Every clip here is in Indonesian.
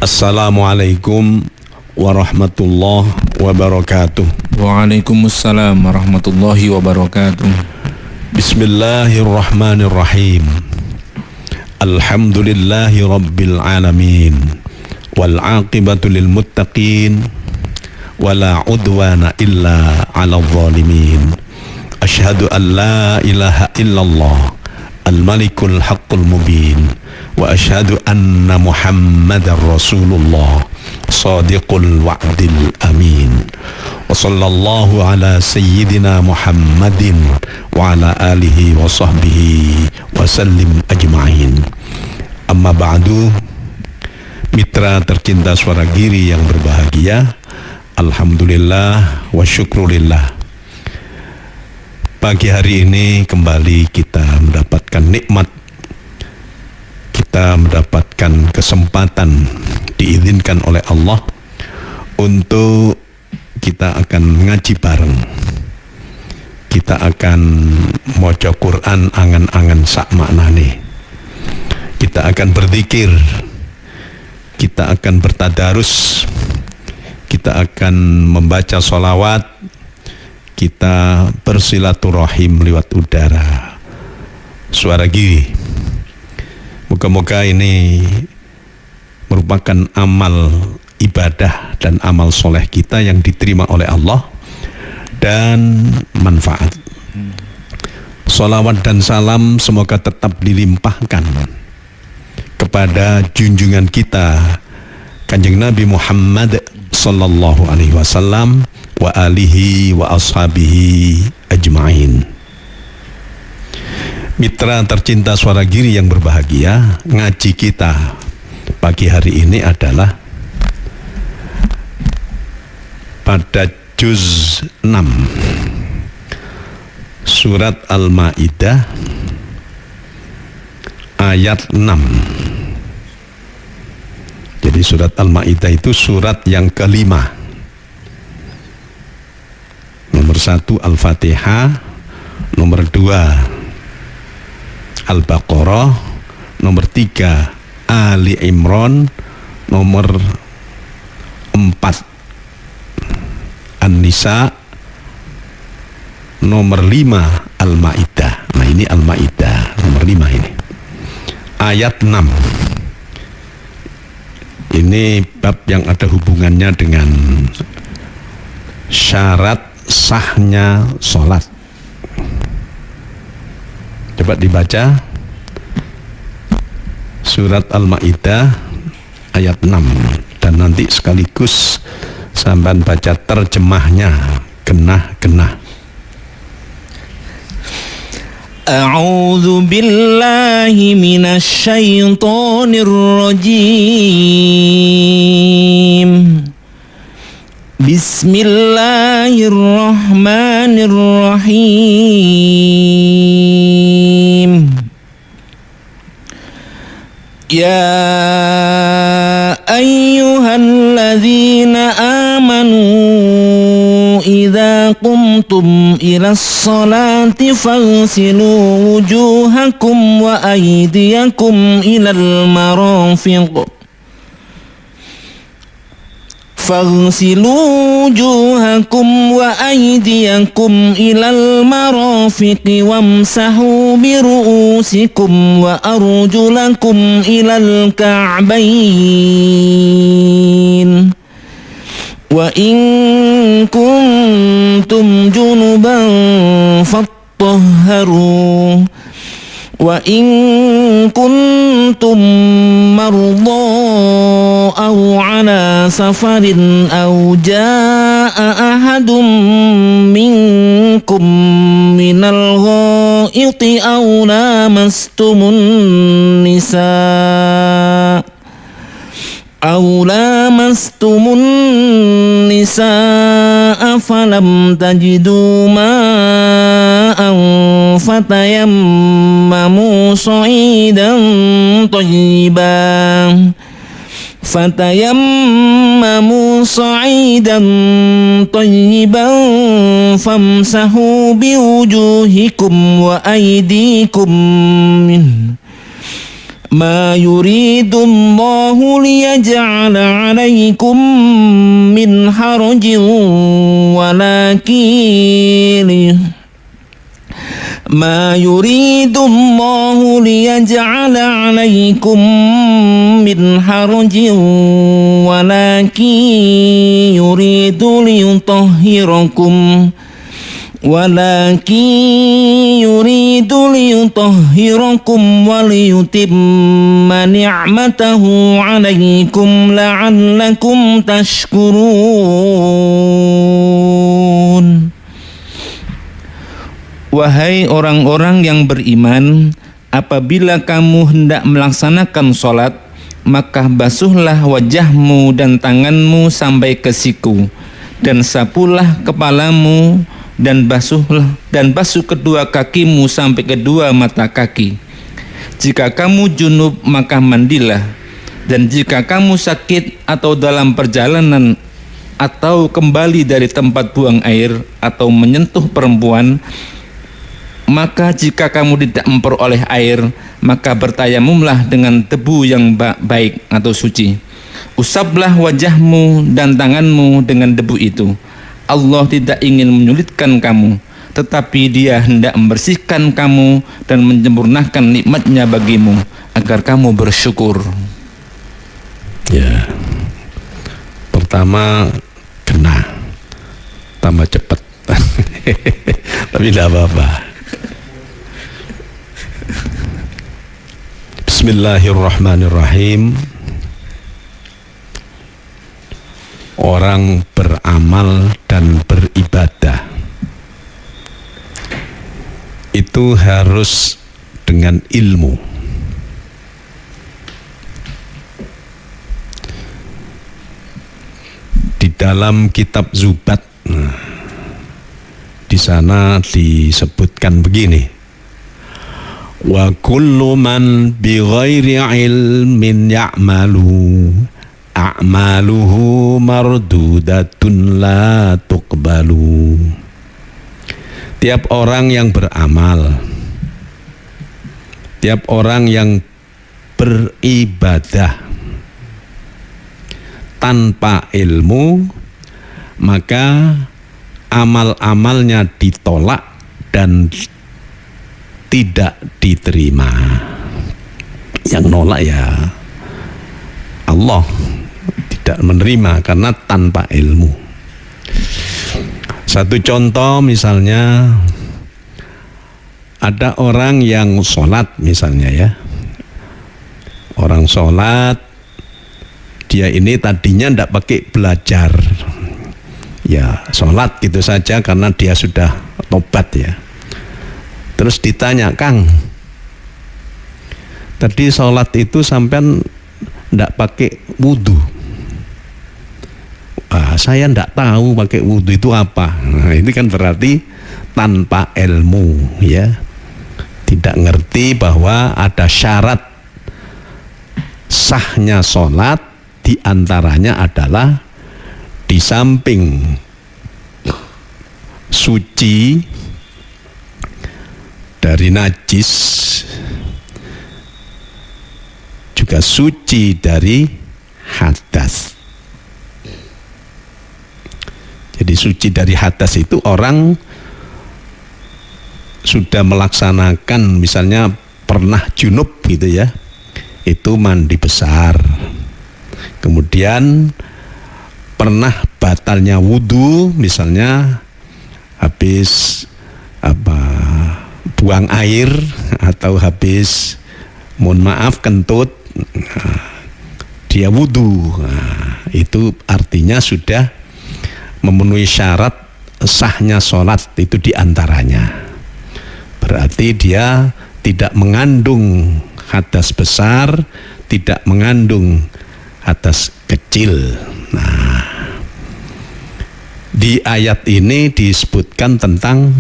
Assalamualaikum warahmatullahi wabarakatuh. Waalaikumsalam warahmatullahi wabarakatuh. Bismillahirrahmanirrahim. Alhamdulillahi rabbil alamin. Wal aqibatu lil muttaqin. Wala udwana illa 'alal zalimin. Asyhadu an la ilaha illallah al-malikul haqqul mubin. Wa asyhadu anna Muhammadar Rasulullah Shadiqul wa'dil amin. Wa sallallahu ala sayyidina Muhammadin wa ala alihi wa sahbihi wa sallim ajma'in. Amma ba'du. Mitra tercinta Suara Giri yang berbahagia, alhamdulillah wa syukrulillah. Pagi hari ini kembali kita mendapatkan nikmat, kita mendapatkan kesempatan diizinkan oleh Allah untuk kita akan ngaji bareng. Kita akan maca Quran angan-angan sak maknane. Kita akan berzikir, kita akan bertadarus, kita akan membaca sholawat, kita bersilaturahim lewat udara Suara Giri. Moga-moga ini merupakan amal ibadah dan amal soleh kita yang diterima oleh Allah dan manfaat. Sholawat dan salam semoga tetap dilimpahkan kepada junjungan kita Kanjeng Nabi Muhammad sallallahu alaihi wasallam wa alihi wa ashabihi ajma'in. Mitra tercinta Suara Giri yang berbahagia, ngaji kita pagi hari ini adalah pada juz 6 surat Al-Maidah ayat 6. Jadi surat Al-Maidah itu surat yang kelima. Nomor 1 Al-Fatihah, nomor 2 Al-Baqarah, nomor 3 Ali Imran, nomor 4 An-Nisa, nomor 5 Al-Maidah. Nah ini Al-Maidah nomor 5 ini. Ayat 6. Ini bab yang ada hubungannya dengan syarat sahnya sholat. Coba dibaca surat Al-Maidah ayat 6 dan nanti sekaligus sampai baca terjemahnya genah-genah. A'udzu billahi minasy syaithanir rajim. Bismillahirrahmanirrahim. Ya ayyuhalladzina amanu idza qumtum ilas salati faghsilu wujuhakum wa aydiyakum ilal marafiq. فاغسلوا وجوهكم وأيديكم إلى المرافق وامسحوا برؤوسكم وأرجلكم إلى الكعبين وإن كنتم جنبا فاطهروا وإن كنتم مرضى أو على سفر أو جاء أحد منكم من الغائط أو لامستم النساء فلم تجدوا ماء فتيمموا صعيدا طيبا فامسحوا بوجوهكم وأيديكم منه ما يريد الله ليجعل عليكم من حرج ولكن ما يريد الله ليجعل عليكم من حرج ولكن يريد ليطهركم وليتم نعمته عليكم لعلكم تشكرون. Wahai orang-orang yang beriman, apabila kamu hendak melaksanakan sholat, maka basuhlah wajahmu dan tanganmu sampai ke siku, dan sapulah kepalamu, dan basuh kedua kakimu sampai kedua mata kaki. Jika kamu junub, maka mandilah, dan jika kamu sakit atau dalam perjalanan atau kembali dari tempat buang air atau menyentuh perempuan, maka jika kamu tidak memperoleh air, maka bertayamumlah dengan debu yang baik atau suci. Usaplah wajahmu dan tanganmu dengan debu itu. Allah tidak ingin menyulitkan kamu, tetapi Dia hendak membersihkan kamu dan menyempurnakan nikmat-Nya bagimu agar kamu bersyukur. Ya, pertama kena, tambah cepat, tapi tidak apa-apa. Bismillahirrahmanirrahim. Orang beramal dan beribadah itu harus dengan ilmu. Di dalam kitab Zubat, di sana disebutkan begini: wa kullu man bi ghairi ilmin ya'malu a'maluhu mardudatun la tuqbalu. Tiap orang yang beramal, tiap orang yang beribadah tanpa ilmu, maka amal-amalnya ditolak dan tidak diterima. Yang nolak ya Allah, tidak menerima karena tanpa ilmu. Satu contoh misalnya, ada orang yang sholat misalnya ya, orang sholat, dia ini tadinya tidak pakai belajar, ya sholat gitu saja karena dia sudah tobat ya. Terus ditanya, Kang, tadi sholat itu sampean tidak pakai wudhu. Saya tidak tahu pakai wudhu itu apa. Nah, ini kan berarti tanpa ilmu ya, tidak ngerti bahwa ada syarat sahnya sholat, diantaranya adalah di samping suci dari najis, juga suci dari hadas. Jadi suci dari hadas itu orang sudah melaksanakan, misalnya pernah junub gitu ya, itu mandi besar. Kemudian pernah batalnya wudhu, misalnya habis buang air atau habis mohon maaf kentut, dia wudhu, itu artinya sudah memenuhi syarat sahnya sholat, itu diantaranya. Berarti dia tidak mengandung hadas besar, tidak mengandung hadas kecil. Nah, di ayat ini disebutkan tentang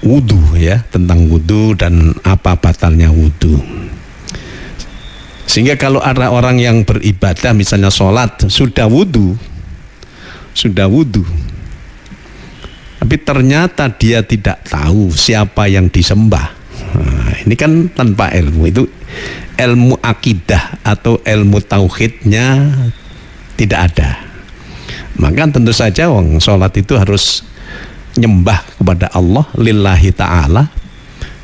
wudhu ya, tentang wudhu dan apa batalnya wudhu. Sehingga kalau ada orang yang beribadah misalnya sholat sudah wudhu, tapi ternyata dia tidak tahu siapa yang disembah, Nah, ini kan tanpa ilmu. Itu ilmu akidah atau ilmu tauhidnya tidak ada. Maka tentu saja sholat itu harus nyembah kepada Allah lillahi ta'ala,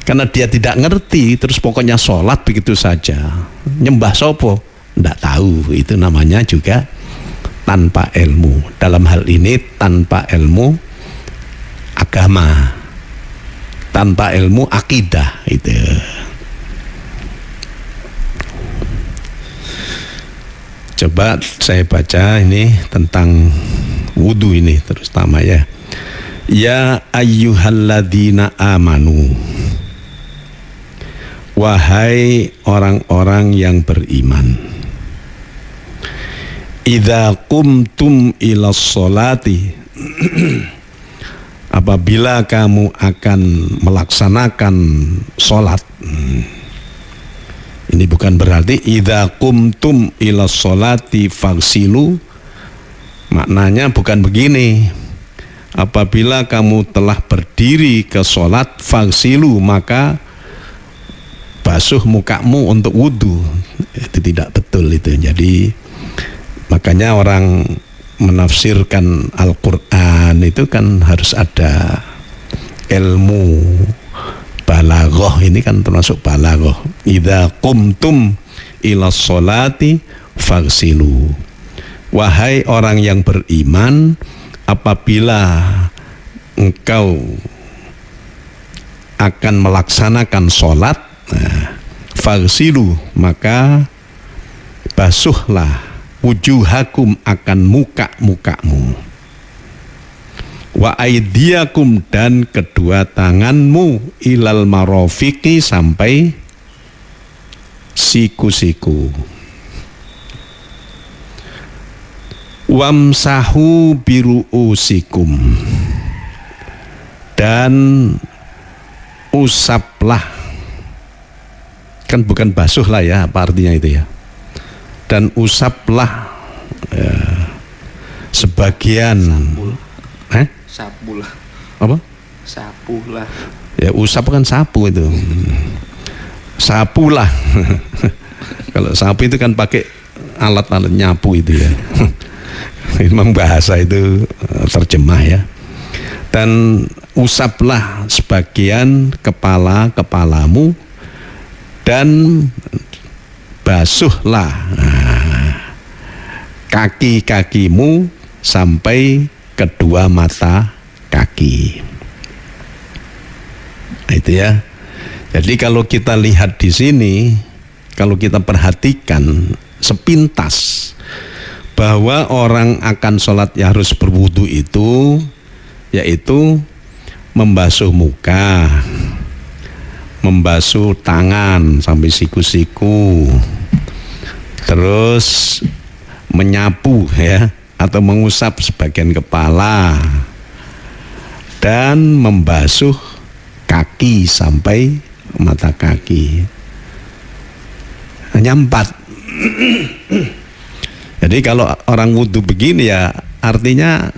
karena dia tidak ngerti terus pokoknya sholat begitu saja, nyembah sopo tidak tahu, itu namanya juga tanpa ilmu. Dalam hal ini tanpa ilmu agama, tanpa ilmu akidah itu. Coba saya baca ini tentang wudu ini terutama ya. Ya ayyuhalladzina amanu, wahai orang-orang yang beriman, idza qumtum ilas sholati, apabila kamu akan melaksanakan sholat. Ini bukan berarti idza qumtum ilas sholati faghsilu, maknanya bukan begini. Apabila kamu telah berdiri ke sholat faghsilu, maka basuh mukamu untuk wudhu. Itu tidak betul itu. Jadi makanya orang menafsirkan Al-Quran itu kan harus ada ilmu balaghah, ini kan termasuk balaghah. Idza qumtum ilas sholati faghsilu, wahai orang yang beriman, apabila engkau akan melaksanakan sholat, faghsilu, maka basuhlah wujuhakum, akan muka-mukamu, wa aidiakum, dan kedua tanganmu, ilal marofiki, sampai siku-siku, wamsahu biru'usikum, dan usaplah, kan bukan basuh lah ya, apa artinya itu ya, dan usaplah ya, sebagian sapu lah. Apa? Sapu lah. Ya usap kan sapu itu. Sapu lah. Kalau sapu itu kan pakai alat-alat nyapu itu ya. Memang bahasa itu terjemah ya. Dan usaplah sebagian kepalamu, dan basuhlah kaki-kakimu sampai kedua mata kaki. Nah, itu ya. Jadi kalau kita lihat di sini, kalau kita perhatikan sepintas bahwa orang akan sholat ya harus berwudu itu, yaitu membasuh muka, membasuh tangan sampai siku-siku, terus menyapu ya, atau mengusap sebagian kepala, dan membasuh kaki sampai mata kaki. Hanya 4. Jadi kalau orang wudhu begini ya artinya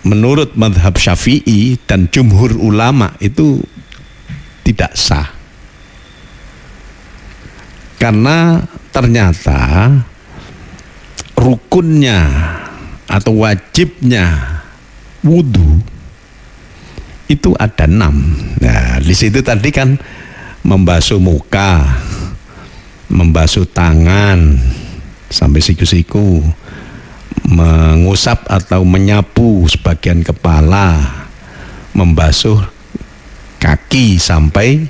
menurut mazhab Syafi'i dan jumhur ulama itu tidak sah, karena ternyata rukunnya atau wajibnya wudhu itu ada 6. Nah, di situ tadi kan membasuh muka, membasuh tangan sampai siku-siku, mengusap atau menyapu sebagian kepala, membasuh kaki sampai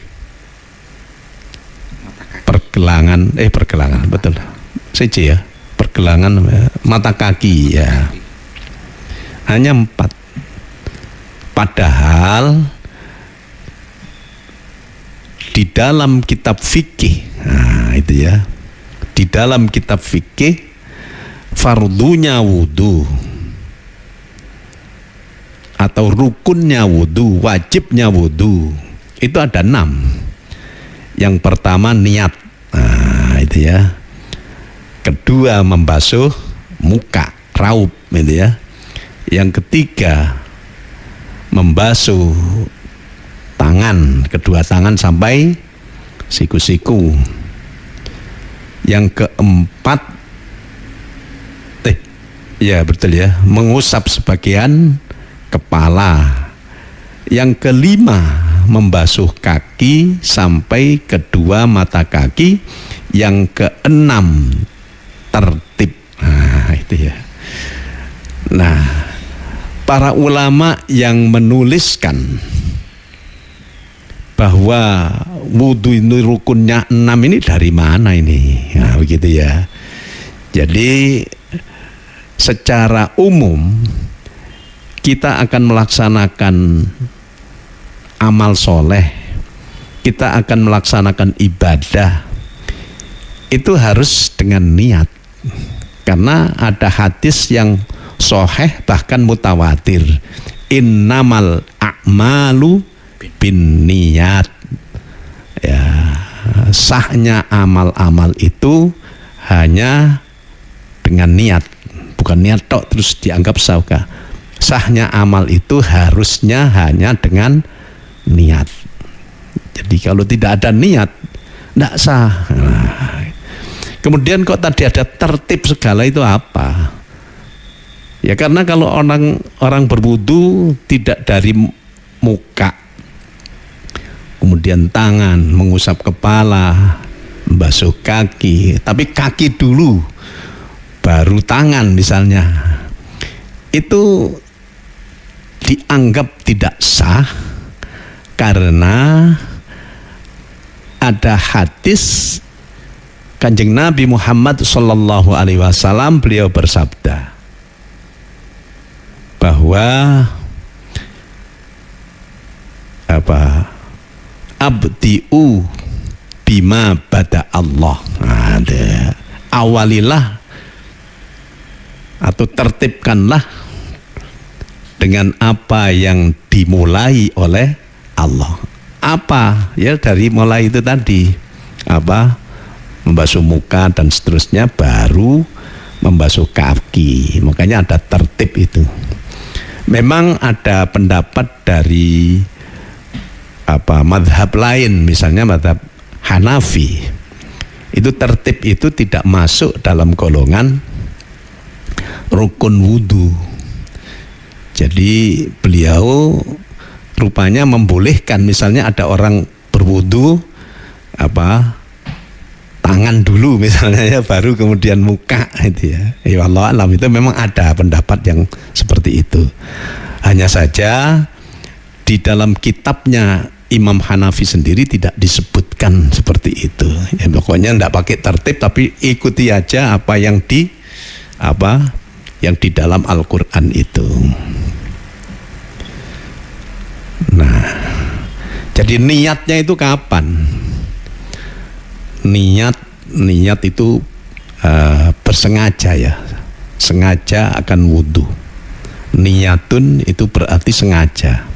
pergelangan betul CC ya, pergelangan mata kaki ya. Hanya 4. Padahal di dalam kitab fikih, nah itu ya, di dalam kitab fikih fardunya wudu atau rukunnya wudu, wajibnya wudu itu ada 6. Yang pertama niat, nah itu ya. Kedua membasuh muka, raup, itu ya. Yang ketiga membasuh tangan, kedua tangan sampai siku-siku. Yang keempat, ya betul ya, mengusap sebagian kepala. Yang kelima, membasuh kaki sampai kedua mata kaki. Yang keenam, tertib. Nah, itu ya. Nah, para ulama yang menuliskan bahwa wudhu ini rukunnya 6 ini dari mana ini? Nah, begitu ya. Jadi secara umum kita akan melaksanakan amal soleh, kita akan melaksanakan ibadah, itu harus dengan niat. Karena ada hadis yang sahih bahkan mutawatir, innamal a'malu bin niyat. Ya, sahnya amal-amal itu hanya dengan niat, bukan niat tok terus dianggap sah. Sahnya amal itu harusnya hanya dengan niat. Jadi kalau tidak ada niat, tidak sah. Nah, kemudian kok tadi ada tertib segala itu apa? Ya karena kalau orang berwudu tidak dari muka, kemudian tangan, mengusap kepala, membasuh kaki, tapi kaki dulu, baru tangan misalnya, itu dianggap tidak sah. Karena ada hadis Kanjeng Nabi Muhammad sallallahu alaihi wasallam, beliau bersabda bahwa abdi'u bima bada Allah. Awalilah atau tertibkanlah dengan apa yang dimulai oleh Allah. Apa? Ya dari mulai itu tadi, membasuh muka dan seterusnya, baru membasuh kaki. Makanya ada tertib itu. Memang ada pendapat dari madhab lain, misalnya madhab Hanafi, itu tertib itu tidak masuk dalam golongan rukun wudu. Jadi beliau rupanya membolehkan, misalnya ada orang berwudu tangan dulu misalnya ya, baru kemudian muka itu ya. Ya Allah alam, itu memang ada pendapat yang seperti itu. Hanya saja di dalam kitabnya Imam Hanafi sendiri tidak disebutkan seperti itu. Ya pokoknya tidak pakai tertib, tapi ikuti aja apa yang di dalam Al-Qur'an itu. Nah, jadi niatnya itu kapan? Niat itu bersengaja ya, sengaja akan wudhu. Niyatun itu berarti sengaja.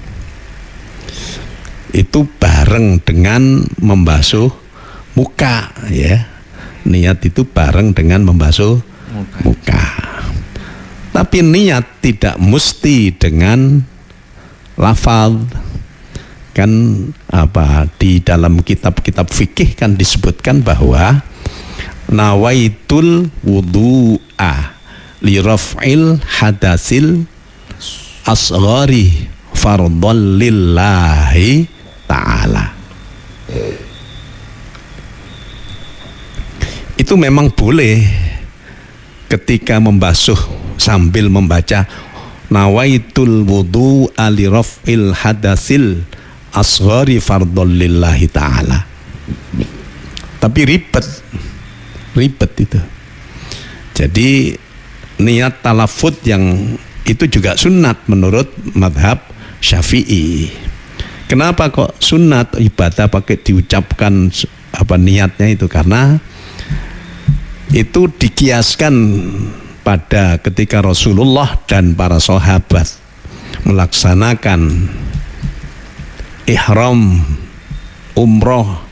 Itu bareng dengan membasuh muka ya. Niat itu bareng dengan membasuh muka. Tapi niat tidak mesti dengan lafal. Kan di dalam kitab-kitab fikih kan disebutkan bahwa nawaitul wudu'a li raf'il hadasil asghari fardhon lillahi ta'ala. Itu memang boleh ketika membasuh sambil membaca nawaitul wudu'a li raf'il hadasil asghari fardhon lillahi ta'ala. Tapi ribet itu. Jadi niat talafut yang itu juga sunat menurut madhab Syafi'i. Kenapa kok sunat ibadah pakai diucapkan niatnya itu? Karena itu dikiaskan pada ketika Rasulullah dan para sahabat melaksanakan ihram umroh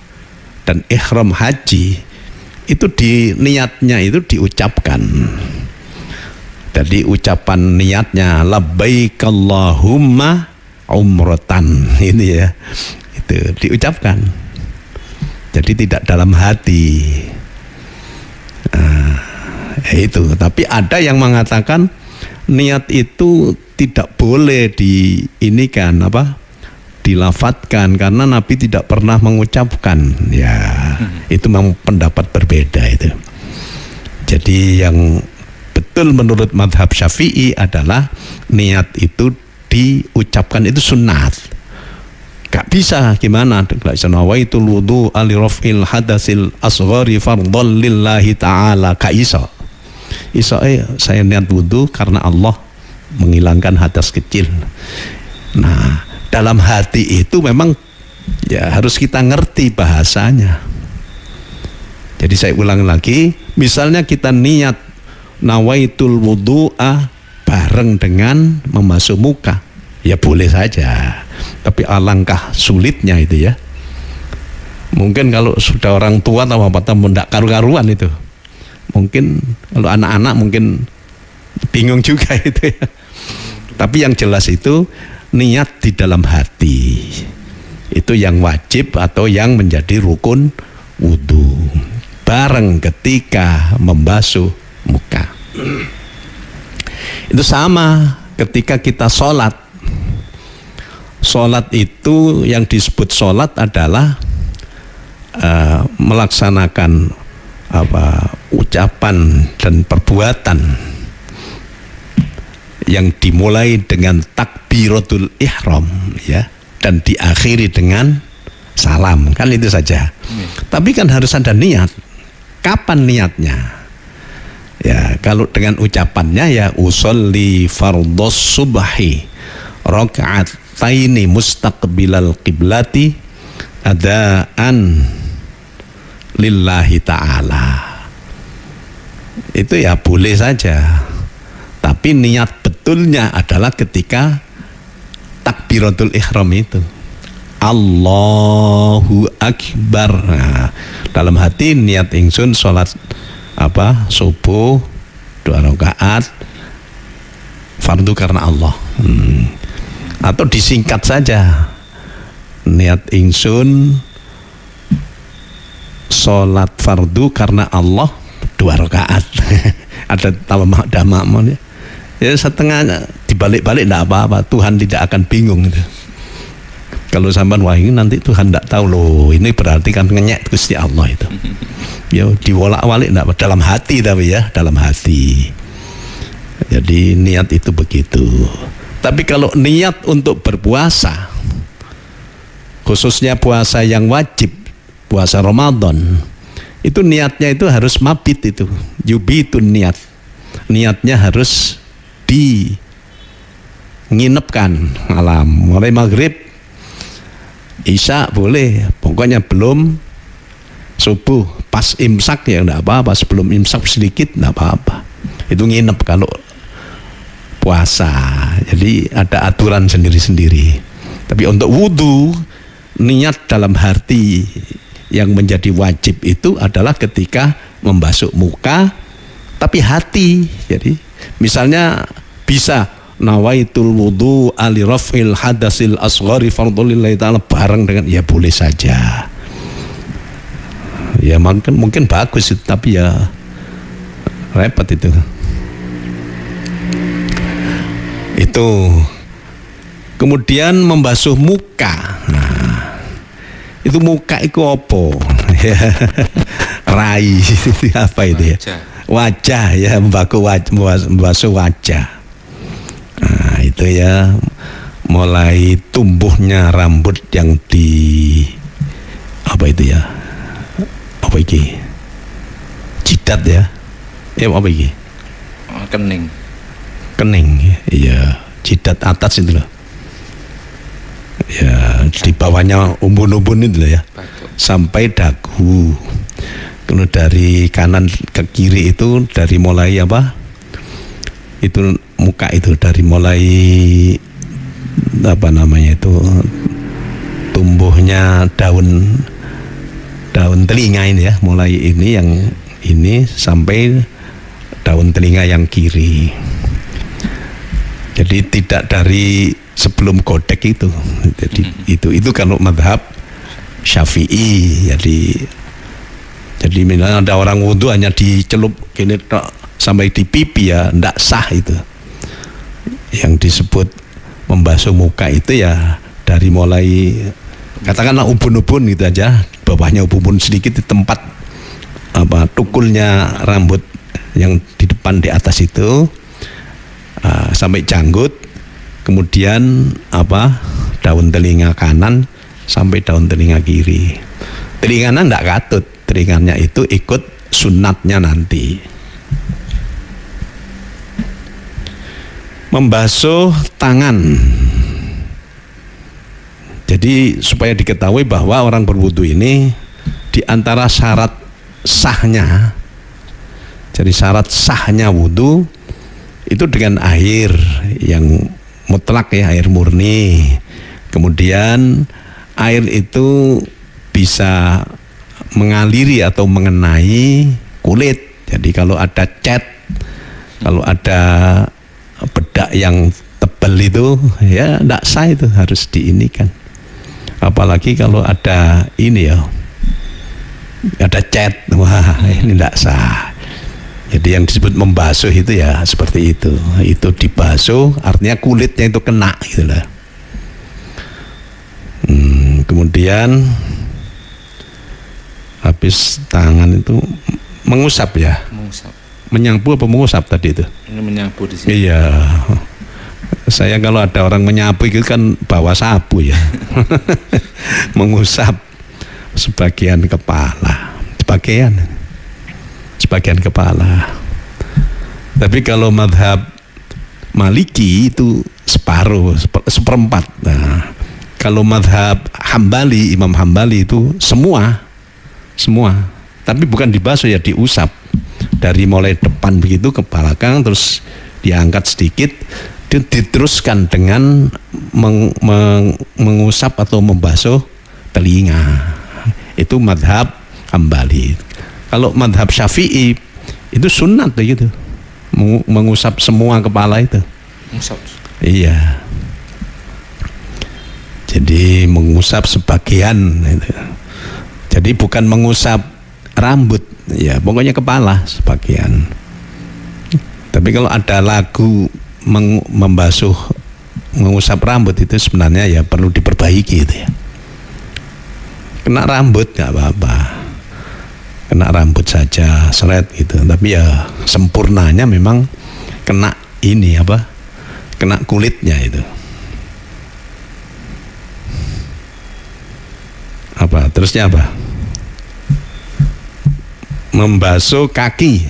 dan ihram haji, itu di niatnya itu diucapkan. Jadi ucapan niatnya labbaik Allahumma umratan ini ya, itu diucapkan. Jadi tidak dalam hati. Itu. Tapi ada yang mengatakan niat itu tidak boleh diinikan dilafatkan karena Nabi tidak pernah mengucapkan. Ya, itu memang pendapat berbeda itu. Jadi yang betul menurut madhab Syafi'i adalah niat itu diucapkan itu sunat. Gak bisa gimana? Nawaitul wudu ali raf'il hadasil asghari fardhon lillahi ta'ala. Gak iso. Saya niat wudu karena Allah menghilangkan hadas kecil. Nah, dalam hati itu memang ya harus kita ngerti bahasanya. Jadi saya ulang lagi, misalnya kita niat nawaitul wudu'a bareng dengan membasuh muka, ya boleh saja. Tapi alangkah sulitnya itu ya. Mungkin kalau sudah orang tua atau apa tidak karu-karuan itu. Mungkin kalau anak-anak mungkin bingung juga itu ya. Tapi yang jelas itu niat di dalam hati. Itu yang wajib atau yang menjadi rukun wudu. Bareng ketika membasuh muka. Itu sama ketika kita sholat. Sholat itu yang disebut sholat adalah melaksanakan ucapan dan perbuatan yang dimulai dengan takbiratul ihram ya, dan diakhiri dengan salam, kan itu saja. Tapi kan harus ada niat. Kapan niatnya? Ya, kalau dengan ucapannya ya usolli fardhos subhi raka'ataini mustaqbilal qiblati adaan lillahi ta'ala. Itu ya boleh saja. Tapi niat betulnya adalah ketika takbiratul ihram itu. Allahu Akbar. Nah, dalam hati niat ingsun sholat subuh 2 rakaat fardu karena Allah. Atau disingkat saja, niat ingsun sholat fardu karena Allah 2 rakaat. Ada makmum ya setengahnya dibalik-balik tidak apa-apa, Tuhan tidak akan bingung itu. Kalau sampean wah ini nanti Tuhan tidak tahu loh, ini berarti kan ngenyek Gusti Allah itu. Ya diwolak-walik tidak, dalam hati tapi ya, dalam hati. Jadi niat itu begitu. Tapi kalau niat untuk berpuasa, khususnya puasa yang wajib, puasa Ramadan, itu niatnya itu harus mabit itu, yubitun niat. Niatnya harus dinginepkan malam, mulai maghrib, isya boleh, pokoknya belum subuh, pas imsak ya enggak apa-apa, sebelum imsak sedikit enggak apa-apa. Itu nginep kalau puasa. Jadi ada aturan sendiri-sendiri. Tapi untuk wudu, niat dalam hati yang menjadi wajib itu adalah ketika membasuh muka, tapi hati. Jadi misalnya bisa nawaitul wudu ali raf'il hadasil asghari fardhulillahi ta'ala bareng dengan, ya boleh saja. Ya mungkin bagus itu, tapi ya repot itu. Itu. Kemudian membasuh muka. Nah, itu muka itu apa? Rai apa itu ya? Wajah ya, membasuh wajah. Nah, itu ya mulai tumbuhnya rambut yang di apa itu ya? Apa iki? Jidat ya? Ya apa iki? Kening. Kening, iya, jidat atas itu loh. Ya, di bawahnya umbun-umbun itu loh ya. Sampai dagu. Kalau dari kanan ke kiri itu dari mulai apa? Itu muka itu dari mulai apa namanya itu, tumbuhnya daun telinga ini ya, mulai ini yang ini sampai daun telinga yang kiri. Jadi tidak dari sebelum godek itu. Jadi itu kalau madhab Syafi'i. Jadi misalnya ada orang wudhu hanya dicelup gini sampai di pipi, ya tidak sah itu. Yang disebut membasuh muka itu ya dari mulai katakanlah ubun-ubun gitu aja, bawahnya ubun-ubun sedikit di tempat tukulnya rambut yang di depan di atas itu, sampai janggut, kemudian daun telinga kanan sampai daun telinga kiri. Telinganya tidak katut, telinganya itu ikut sunatnya nanti. Membasuh tangan. Jadi supaya diketahui bahwa orang berwudu ini di antara syarat sahnya, jadi syarat sahnya wudu itu dengan air yang mutlak, ya, air murni. Kemudian air itu bisa mengaliri atau mengenai kulit. Jadi kalau ada cat, kalau ada bedak yang tebal itu, ya tidak sah, itu harus diinikan. Apalagi kalau ada ini, ya, ada cat, wah ini tidak sah. Jadi yang disebut membasuh itu ya seperti itu. Itu dibasuh artinya kulitnya itu kena gitu lah. Kemudian habis tangan itu mengusap, ya. Mengusap. Menyapu apa mengusap tadi itu? Ini menyapu di sini. Iya. Saya kalau ada orang menyapu itu kan bawa sapu, ya. Mengusap sebagian kepala, sebagian kepala. Tapi kalau madhab Maliki itu separuh, seperempat. Nah, kalau madhab Hambali, Imam Hambali itu semua. Tapi bukan dibasuh, ya diusap. Dari mulai depan begitu ke belakang, terus diangkat sedikit, diteruskan dengan mengusap atau membasuh telinga. Itu madhab Hambali. Kalau madhab Syafi'i itu sunat begitu, mengusap semua kepala itu. Mengusap. Iya. Jadi mengusap sebagian itu. Jadi bukan mengusap rambut, ya pokoknya kepala sebagian. Tapi kalau ada lagu membasuh, mengusap rambut itu sebenarnya ya perlu diperbaiki itu, ya. Kena rambut nggak apa-apa, kena rambut saja seret gitu. Tapi ya sempurnanya memang kena ini kena kulitnya itu. Terusnya membasuh kaki,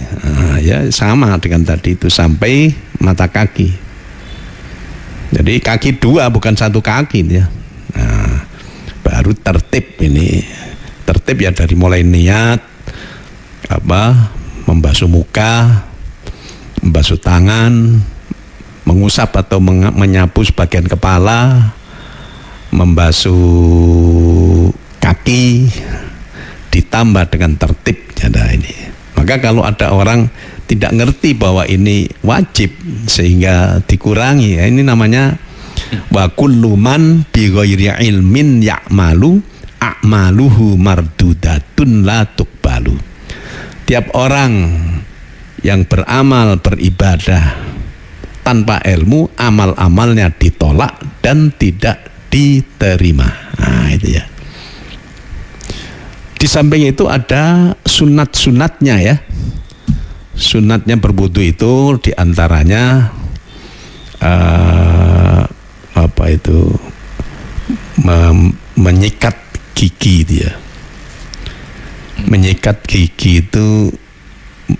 ya sama dengan tadi itu sampai mata kaki. Jadi kaki dua, bukan satu kaki, ya. Nah, baru tertib ini. Tertib ya dari mulai niat membasuh muka, membasuh tangan, mengusap atau menyapu sebagian kepala, membasuh kaki, ditambah dengan tertib. Ada ini. Maka kalau ada orang tidak ngerti bahwa ini wajib sehingga dikurangi, ya ini namanya wa kullu man bi ghairi ilmin ya'malu a'maluhu mardudatun la tuqbalu. Tiap orang yang beramal, beribadah tanpa ilmu, amal-amalnya ditolak dan tidak diterima. Nah, itu ya. Di samping itu ada sunat-sunatnya, ya. Sunatnya berwudu itu diantaranya menyikat gigi dia. Menyikat gigi itu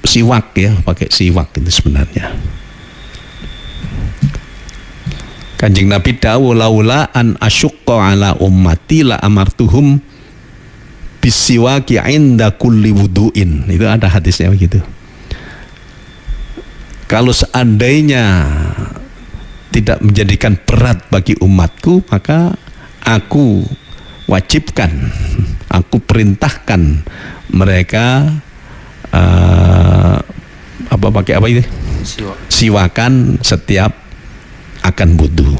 siwak, ya, pakai siwak itu sebenarnya. Kanjeng Nabi dawuh laula an asyqa ala ummati la amartuhum bisiwaki inda kulli wudu'in. Itu ada hadisnya begitu. Kalau seandainya tidak menjadikan berat bagi umatku, maka aku wajibkan, aku perintahkan mereka pakai apa itu? Siwakan setiap akan wudu.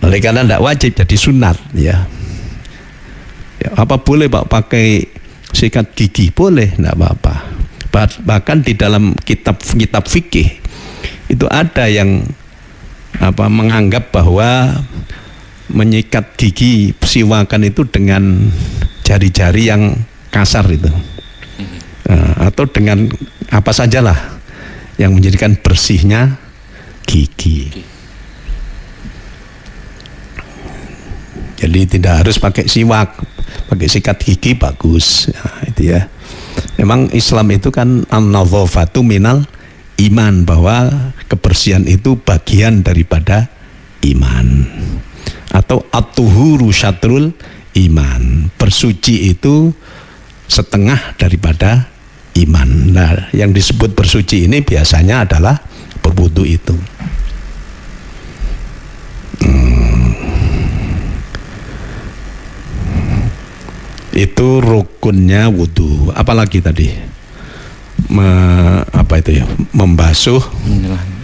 Oleh karena tidak wajib jadi sunat ya. Apa boleh Pak pakai sikat gigi? Boleh, tidak apa-apa. Bahkan di dalam kitab fikih itu ada yang menganggap bahwa menyikat gigi siwakan itu dengan jari-jari yang kasar itu, atau dengan apa sajalah yang menjadikan bersihnya gigi. Jadi tidak harus pakai siwak, pakai sikat gigi bagus. Itu ya. Memang Islam itu kan an-nadhafatu minal iman, bahwa kebersihan itu bagian daripada iman. Atau at-tuhuru syatrul iman, bersuci itu setengah daripada iman. Nah, yang disebut bersuci ini biasanya adalah berwudu itu. Itu rukunnya wudu. Apalagi tadi membasuh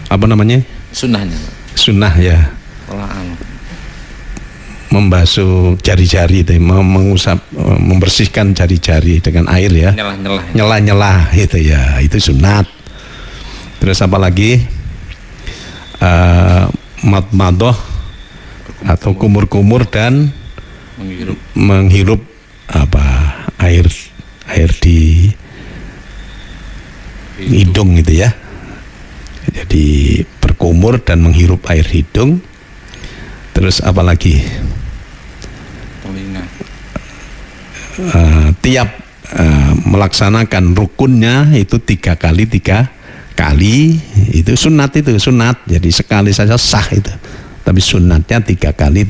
apa namanya, sunnahnya, sunnah ya, membasuh jari-jari itu, mengusap, membersihkan jari-jari dengan air ya, nyela-nyela itu ya, itu sunat. Terus apa lagi, madmadoh atau kumur-kumur dan menghirup air di hidung gitu ya. Jadi berkumur dan menghirup air hidung. Terus apa lagi, tiap melaksanakan rukunnya itu 3 kali itu sunat, jadi sekali saja sah itu, tapi sunatnya 3 kali.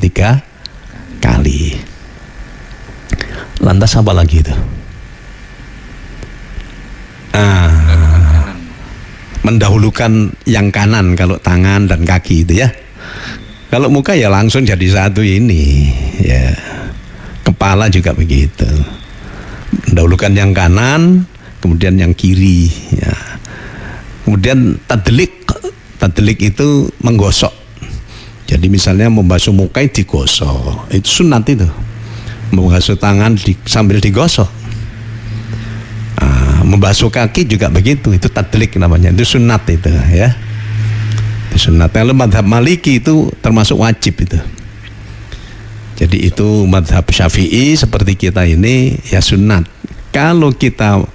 Lantas apa lagi itu? Mendahulukan yang kanan kalau tangan dan kaki itu ya. Kalau muka ya langsung jadi satu ini ya. Kepala juga begitu. Mendahulukan yang kanan, kemudian yang kiri ya. Kemudian tadlik itu menggosok. Jadi misalnya membasuh muka digosok, itu sunat itu. Membasuh tangan sambil digosok. Membasuh kaki juga begitu, itu tadlik namanya, itu sunat itu ya. Itu sunat. Kalau madhab Maliki itu termasuk wajib itu. Jadi itu madhab Syafi'i seperti kita ini ya sunat. Kalau kita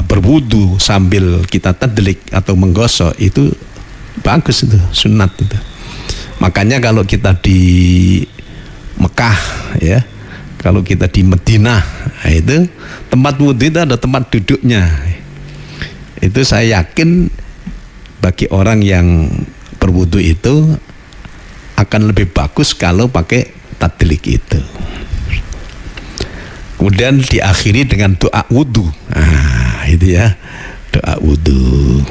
berwudu sambil kita tadlik atau menggosok itu bagus, itu sunat itu. Makanya kalau kita di Mekah ya, kalau kita di Madinah, itu tempat wudhu itu ada tempat duduknya. Itu saya yakin bagi orang yang berwudhu itu akan lebih bagus kalau pakai tadlik itu. Kemudian diakhiri dengan doa wudhu. Itu ya, doa wudhu.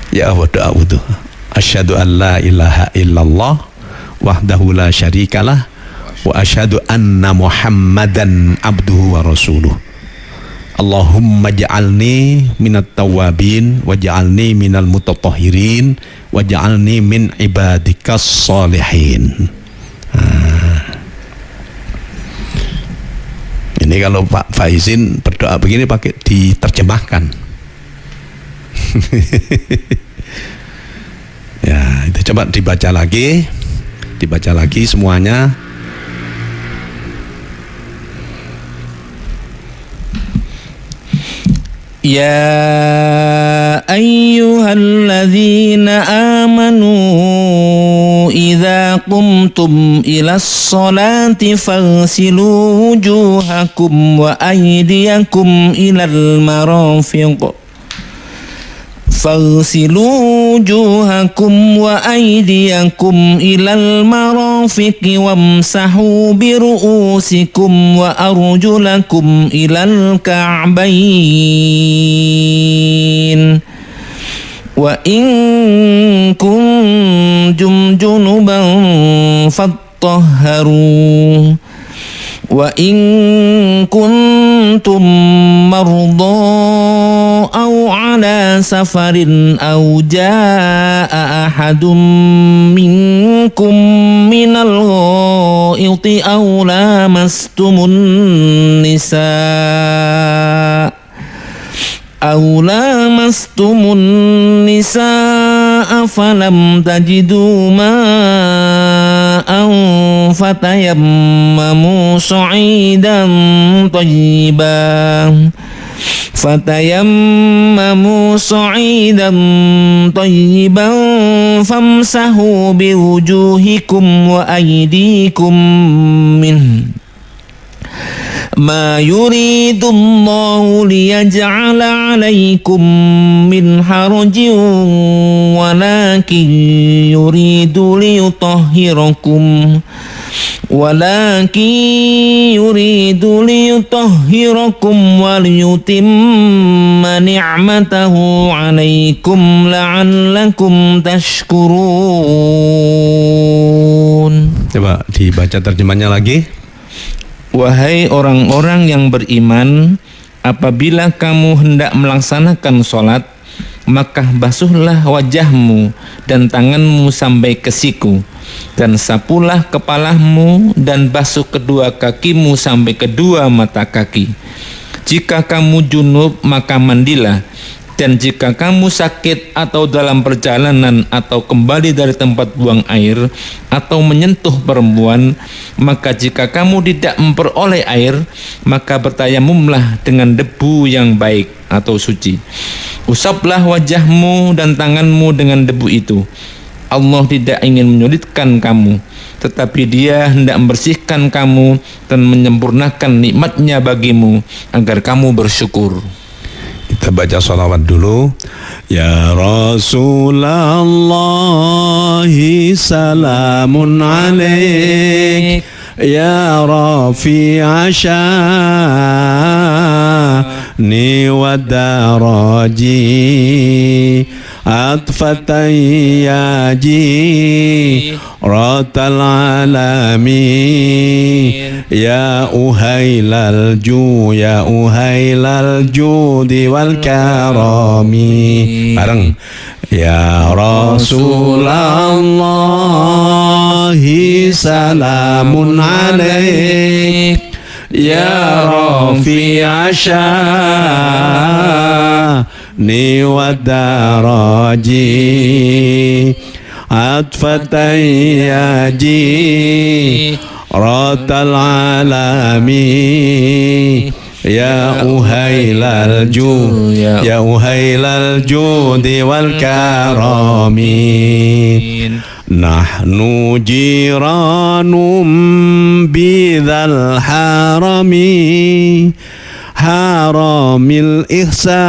Ya Allah, doa wudhu. Asyhadu an la ilaha illallah wahdahu la syarikalah wa asyhadu anna Muhammadan abduhu wa rasuluh. Allahumma ja'alni minat tawabin wa ja'alni minal mutatahhirin wa ja'alni min ibadikas salihin. Ini kalau Pak Faizin berdoa begini pakai diterjemahkan. Ya, itu coba dibaca lagi semuanya. Ya ayyuhalladzina amanu idza qumtum ilas salati faghsilu wujuhakum wa aydiyakum ilal marafiq فاغسلوا وجوهكم وأيديكم إلى المرافق وامسحوا برؤوسكم وأرجلكم إلى الكعبين وإن كنتم جنبا فاطهروا وإن كنتم مرضى أو على سفر أو جاء أحد منكم من الغائط أو لامستم النساء فلم تجدوا ماء فتيمموا صعيدا طيبا فامسحوا بوجوهكم وأيديكم منه ما يريد الله ليجعل عليكم من حرج ولكن يريد ليطهركم وليتم نعمته عليكم لعلكم تشكرون. Coba dibaca terjemahnya lagi. Wahai orang-orang yang beriman, apabila kamu hendak melaksanakan sholat, maka basuhlah wajahmu dan tanganmu sampai ke siku, dan sapulah kepalamu dan basuh kedua kakimu sampai kedua mata kaki. Jika kamu junub, maka mandilah. Dan jika kamu sakit atau dalam perjalanan atau kembali dari tempat buang air atau menyentuh perempuan, maka jika kamu tidak memperoleh air, maka bertayamumlah dengan debu yang baik atau suci. Usaplah wajahmu dan tanganmu dengan debu itu. Allah tidak ingin menyulitkan kamu, tetapi Dia hendak membersihkan kamu dan menyempurnakan nikmat-Nya bagimu agar kamu bersyukur. Kita baca salawat dulu. Ya Rasulullah salamun alaik, ya Rafi'a sya'ni wa daraji, atfatan yaji ratal alamin, ya uhailal judi wal karami. Bareng. Ya Rasulullah salamun alaik, ya Rafi'a sya'ni wa daraji, atfatan yaji ratal alami, ya uhailal judi wal karami. Nahnu jiranum bidzal harami, haramil ihsani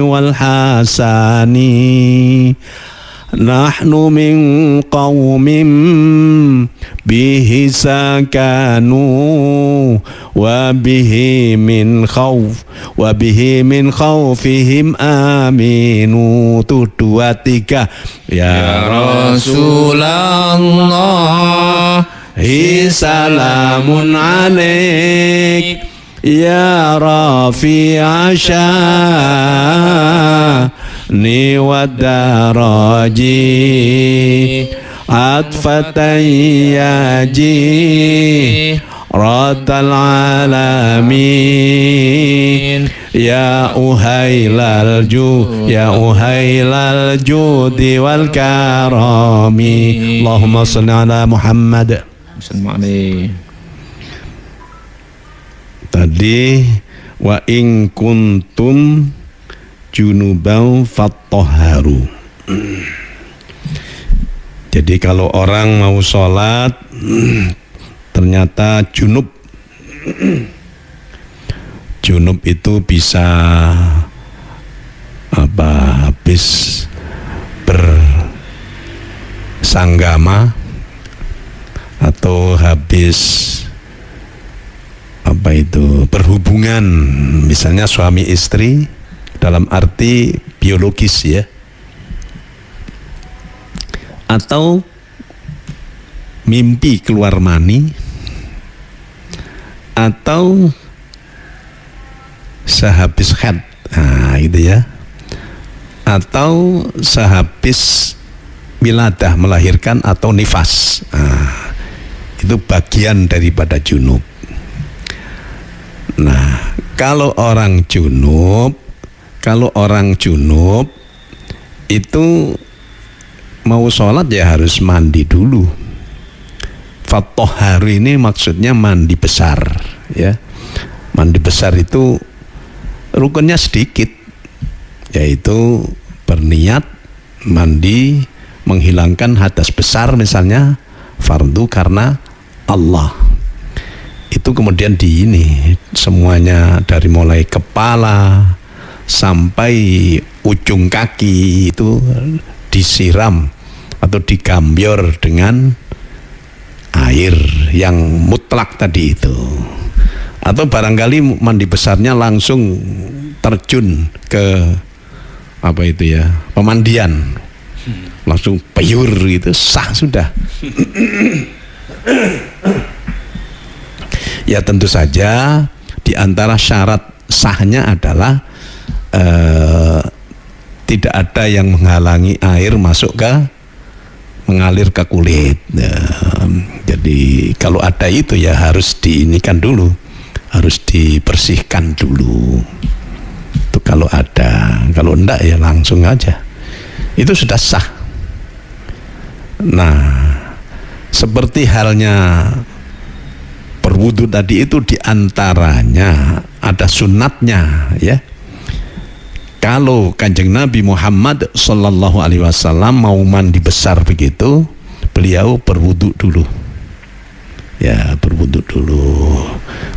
wal hasani. Nahnu min qawmin bihi sakanu wa bihi min khawfihim aminu. Tuh 2, 3. Ya Rasulullah salamun alaik, ya Rafi'a sya'ni wa daraji, atfatan yaji ratal alamin, ya uhailal judi wal karami. Allahumma salli ala Muhammad. Tadi wa in kuntum junuban fattahharu. Jadi kalau orang mau sholat ternyata junub itu bisa habis bersanggama atau habis berhubungan, misalnya suami istri dalam arti biologis ya, atau mimpi keluar mani, atau sehabis haid, nah gitu ya, atau sehabis wiladah melahirkan atau nifas, nah, itu bagian daripada junub. Nah, kalau orang junub itu mau sholat ya harus mandi dulu. Fattohar ini maksudnya mandi besar, ya. Mandi besar itu rukunnya sedikit, yaitu berniat mandi menghilangkan hadas besar, misalnya fardu karena Allah. Itu kemudian semuanya dari mulai kepala sampai ujung kaki itu disiram atau digambior dengan air yang mutlak tadi itu. Atau barangkali mandi besarnya langsung terjun ke pemandian, langsung peyur gitu, sah sudah. Ya tentu saja di antara syarat sahnya adalah tidak ada yang menghalangi air mengalir ke kulit. Jadi kalau ada itu ya harus diinikan dulu, harus dibersihkan dulu. Itu kalau ada, kalau enggak ya langsung aja. Itu sudah sah. Nah, seperti halnya berwudu tadi itu diantaranya ada sunatnya, ya. Kalau Kanjeng Nabi Muhammad Sallallahu Alaihi Wasallam mau mandi besar begitu, beliau berwudu dulu, ya, berwudu dulu,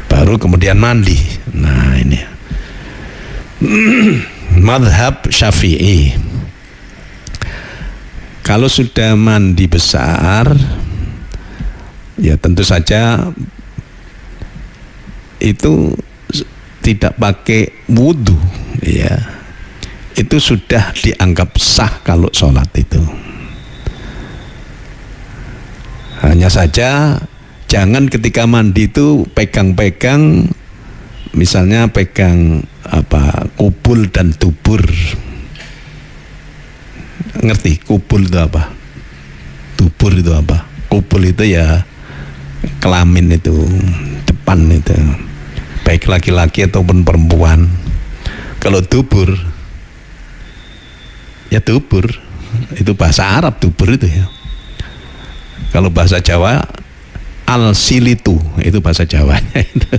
baru kemudian mandi. Nah ini madhab Syafi'i. Kalau sudah mandi besar, ya tentu saja itu tidak pakai wudu, ya, itu sudah dianggap sah kalau sholat itu. Hanya saja jangan ketika mandi itu pegang-pegang, misalnya pegang kubul dan dubur. Ngerti kubul itu apa? Dubur itu apa? Kubul itu ya kelamin itu, depan itu, baik laki-laki ataupun perempuan. Kalau dubur ya dubur itu bahasa Arab, dubur itu ya. Kalau bahasa Jawa al-silitu, itu bahasa Jawanya itu.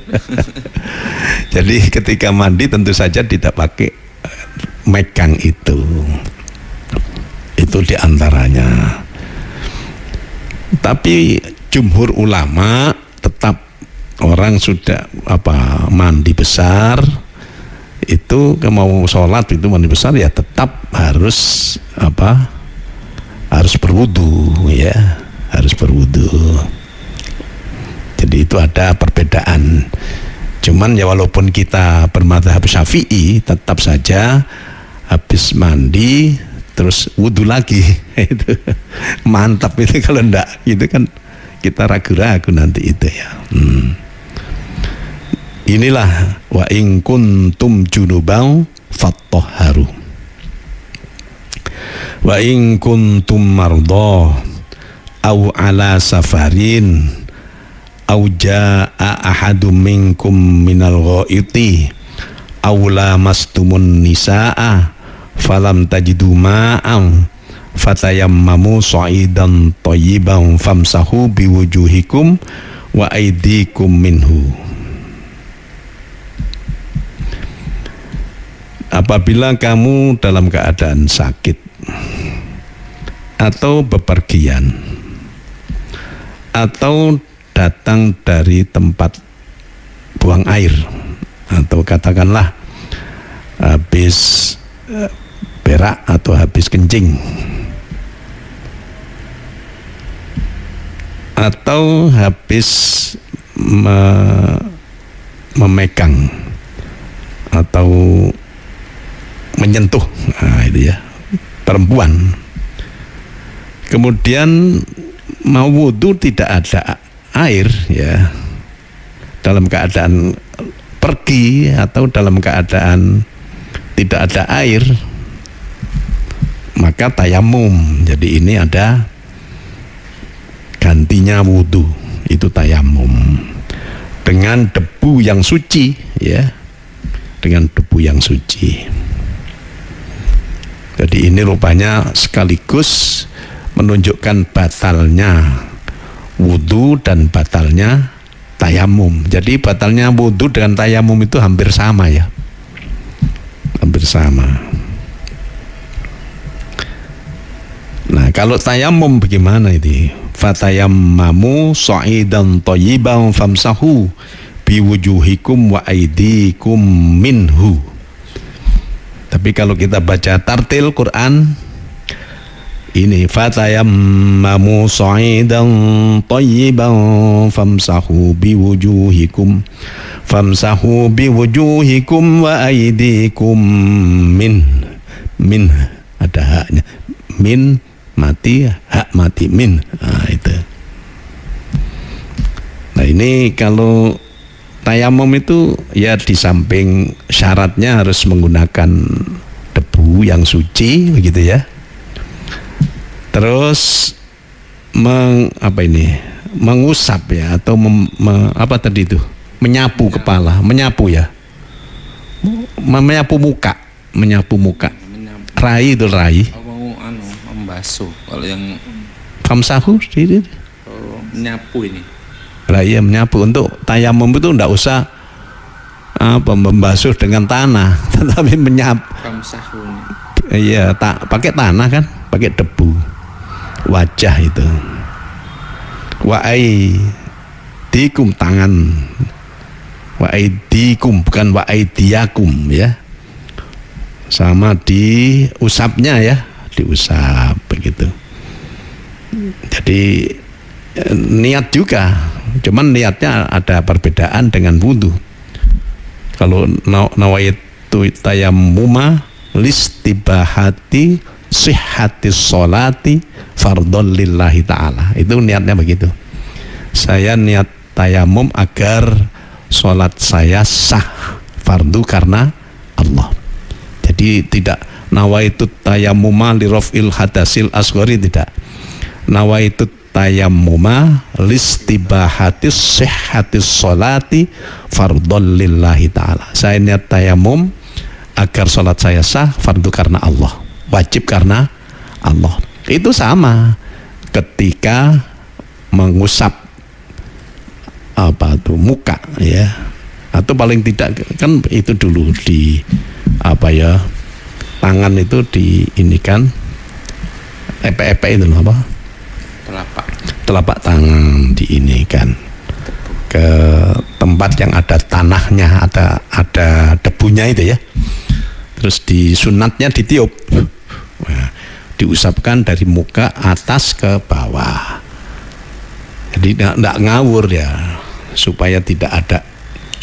Jadi ketika mandi tentu saja tidak pakai megang itu diantaranya. Tapi jumhur ulama tetap orang sudah mandi besar itu, mau sholat itu mandi besar ya tetap harus harus berwudu, ya, harus berwudu. Jadi itu ada perbedaan. Cuman ya walaupun kita bermadzhab Syafi'i, tetap saja habis mandi terus wudu lagi. Itu mantap itu. Kalau enggak itu kan kita ragu-ragu nanti itu ya. Inilah wa in kuntum junuban fattahharu wa in kuntum marda aw ala safarin aw jaa ahadum minkum minal ghaiti aw lamastumun nisaa falam tajidu ma'am fatayammamu sa'idan thayyiban famsahu biwujuhikum wa aydikum minhu. Apabila kamu dalam keadaan sakit atau bepergian atau datang dari tempat buang air, atau katakanlah habis berak atau habis kencing, atau habis memegang atau menyentuh, nah itu ya, perempuan, kemudian mau wudu tidak ada air, ya, dalam keadaan pergi atau dalam keadaan tidak ada air, maka tayamum. Jadi ini ada gantinya wudhu, itu tayamum dengan debu yang suci, ya, dengan debu yang suci. Jadi ini rupanya sekaligus menunjukkan batalnya wudhu dan batalnya tayamum. Jadi batalnya wudhu dengan tayamum itu hampir sama, ya, hampir sama. Nah, kalau tayamum bagaimana itu? Fatayammamu sa'idan thayyiban famsahu biwujuhikum wa aydikum minhu. Tapi kalau kita baca tartil Quran ini, fatayammamu sa'idan thayyiban famsahu biwujuhikum wa aydikum min ada haknya, min mati, hak mati, min. Nah, itu. Nah, ini kalau tayamum itu ya di samping syaratnya harus menggunakan debu yang suci, begitu ya. Terus mengusap ya, atau apa tadi itu? Menyapu kepala, menyapu ya. Menyapu muka. Rai itu rai. Membasuh. Kalau yang famsahu itu menyapu ini. Lah iya, menyapu. Untuk tayamum itu enggak usah membasuh dengan tanah, tetapi menyapu. Famsahu. Iya, pakai tanah kan, pakai debu. Wajah itu. Wa aidikum, tangan. Wa aidikum, bukan wa aidiakum, ya. Sama diusapnya, ya, diusap begitu. Jadi niat juga, cuman niatnya ada perbedaan dengan wudu. Kalau nawaitu tayammuma listibahati sihhatis sholati fardhon lillahi ta'ala, itu niatnya begitu. Saya niat tayamum agar sholat saya sah, fardu karena Allah. Jadi tidak nawaitu tayammuma li raf'il hadasil asghari, tidak. Nawaitu tayammuma listibahatis sihhatis sholati fardhon lillahi ta'ala. Saya niat tayamum agar sholat saya sah, fardu karena Allah, wajib karena Allah. Itu sama ketika mengusap muka, ya, atau paling tidak kan itu dulu di tangan itu diinikan epek-epek itu apa? Telapak tangan diinikan ke tempat yang ada tanahnya, ada debunya itu, ya. Terus disunatnya ditiup. Nah, diusapkan dari muka atas ke bawah. Jadi tidak ngawur, ya, supaya tidak ada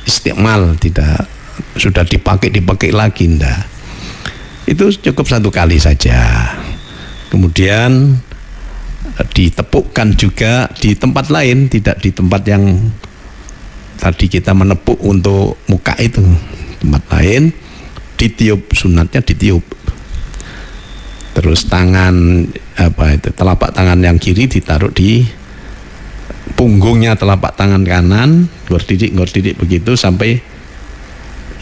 istiqmal, tidak sudah dipakai lagi, ndak. Itu cukup satu kali saja. Kemudian ditepukkan juga di tempat lain, tidak di tempat yang tadi kita menepuk untuk muka itu, tempat lain ditiup, sunatnya ditiup. Terus tangan telapak tangan yang kiri ditaruh di punggungnya telapak tangan kanan, ngordidik begitu sampai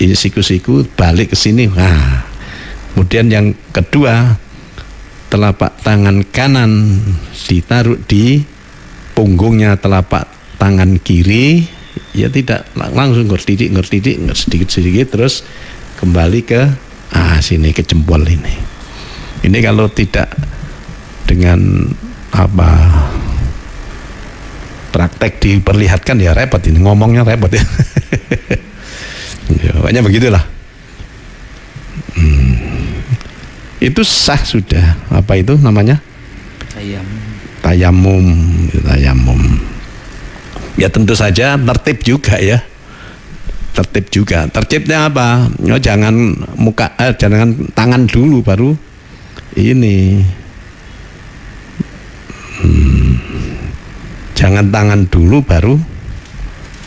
ini siku-siku balik ke sini. Nah, kemudian yang kedua, telapak tangan kanan ditaruh di punggungnya telapak tangan kiri, ya, tidak langsung ngordidik sedikit terus kembali ke sini, ke jempol ini. Ini kalau tidak dengan praktek diperlihatkan, ya repot ini, ngomongnya repot, ya. Ya, pokoknya begitulah. Itu sah sudah. Apa itu namanya? Tayamum. Ya tentu saja tertib juga, ya. Tertibnya apa? Ya, jangan jangan tangan dulu baru ini. Jangan tangan dulu baru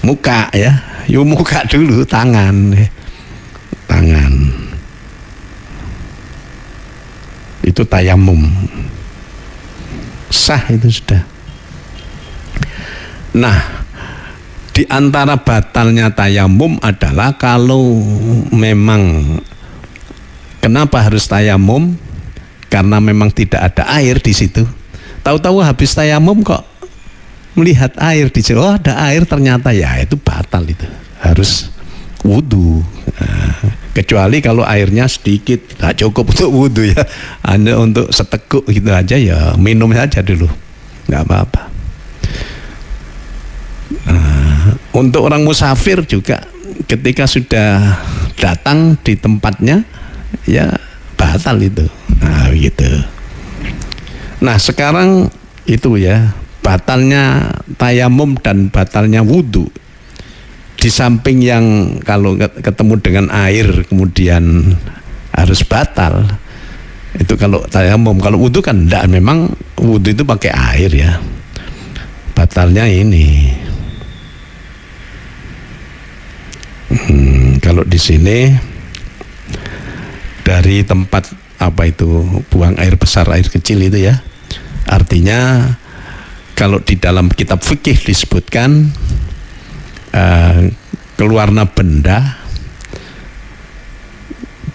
muka ya, muka dulu, tangan itu tayamum, sah itu sudah. Nah, di antara batalnya tayamum adalah kalau memang, kenapa harus tayamum? Karena memang tidak ada air di situ. Tahu-tahu habis tayamum kok melihat air di situ, oh ada air ternyata, ya itu batal, itu harus wudu. Nah, kecuali kalau airnya sedikit, tak cukup untuk wudu ya, hanya untuk seteguk gitu aja ya, minum saja dulu, nggak apa-apa. Nah, untuk orang musafir juga ketika sudah datang di tempatnya ya batal itu. Nah begitu. Nah sekarang itu ya, batalnya tayamum dan batalnya wudu. Di samping yang kalau ketemu dengan air kemudian harus batal, itu kalau tayamum. Kalau wudu kan enggak, memang wudu itu pakai air ya. Batalnya ini. Kalau di sini dari tempat apa itu, buang air besar air kecil itu ya, artinya kalau di dalam kitab fikih disebutkan keluarna benda,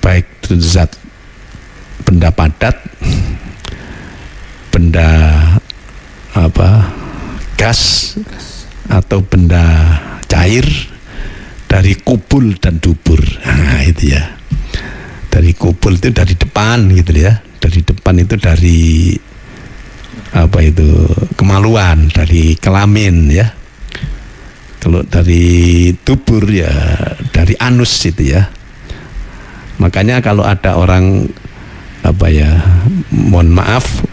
baik itu zat benda padat, benda apa gas atau benda cair, dari kubul dan dubur. Nah itu ya, dari kubul itu dari depan gitu ya, dari depan itu dari apa itu kemaluan, dari kelamin ya. Kalau dari dubur ya dari anus itu ya. Makanya kalau ada orang apa ya, mohon maaf,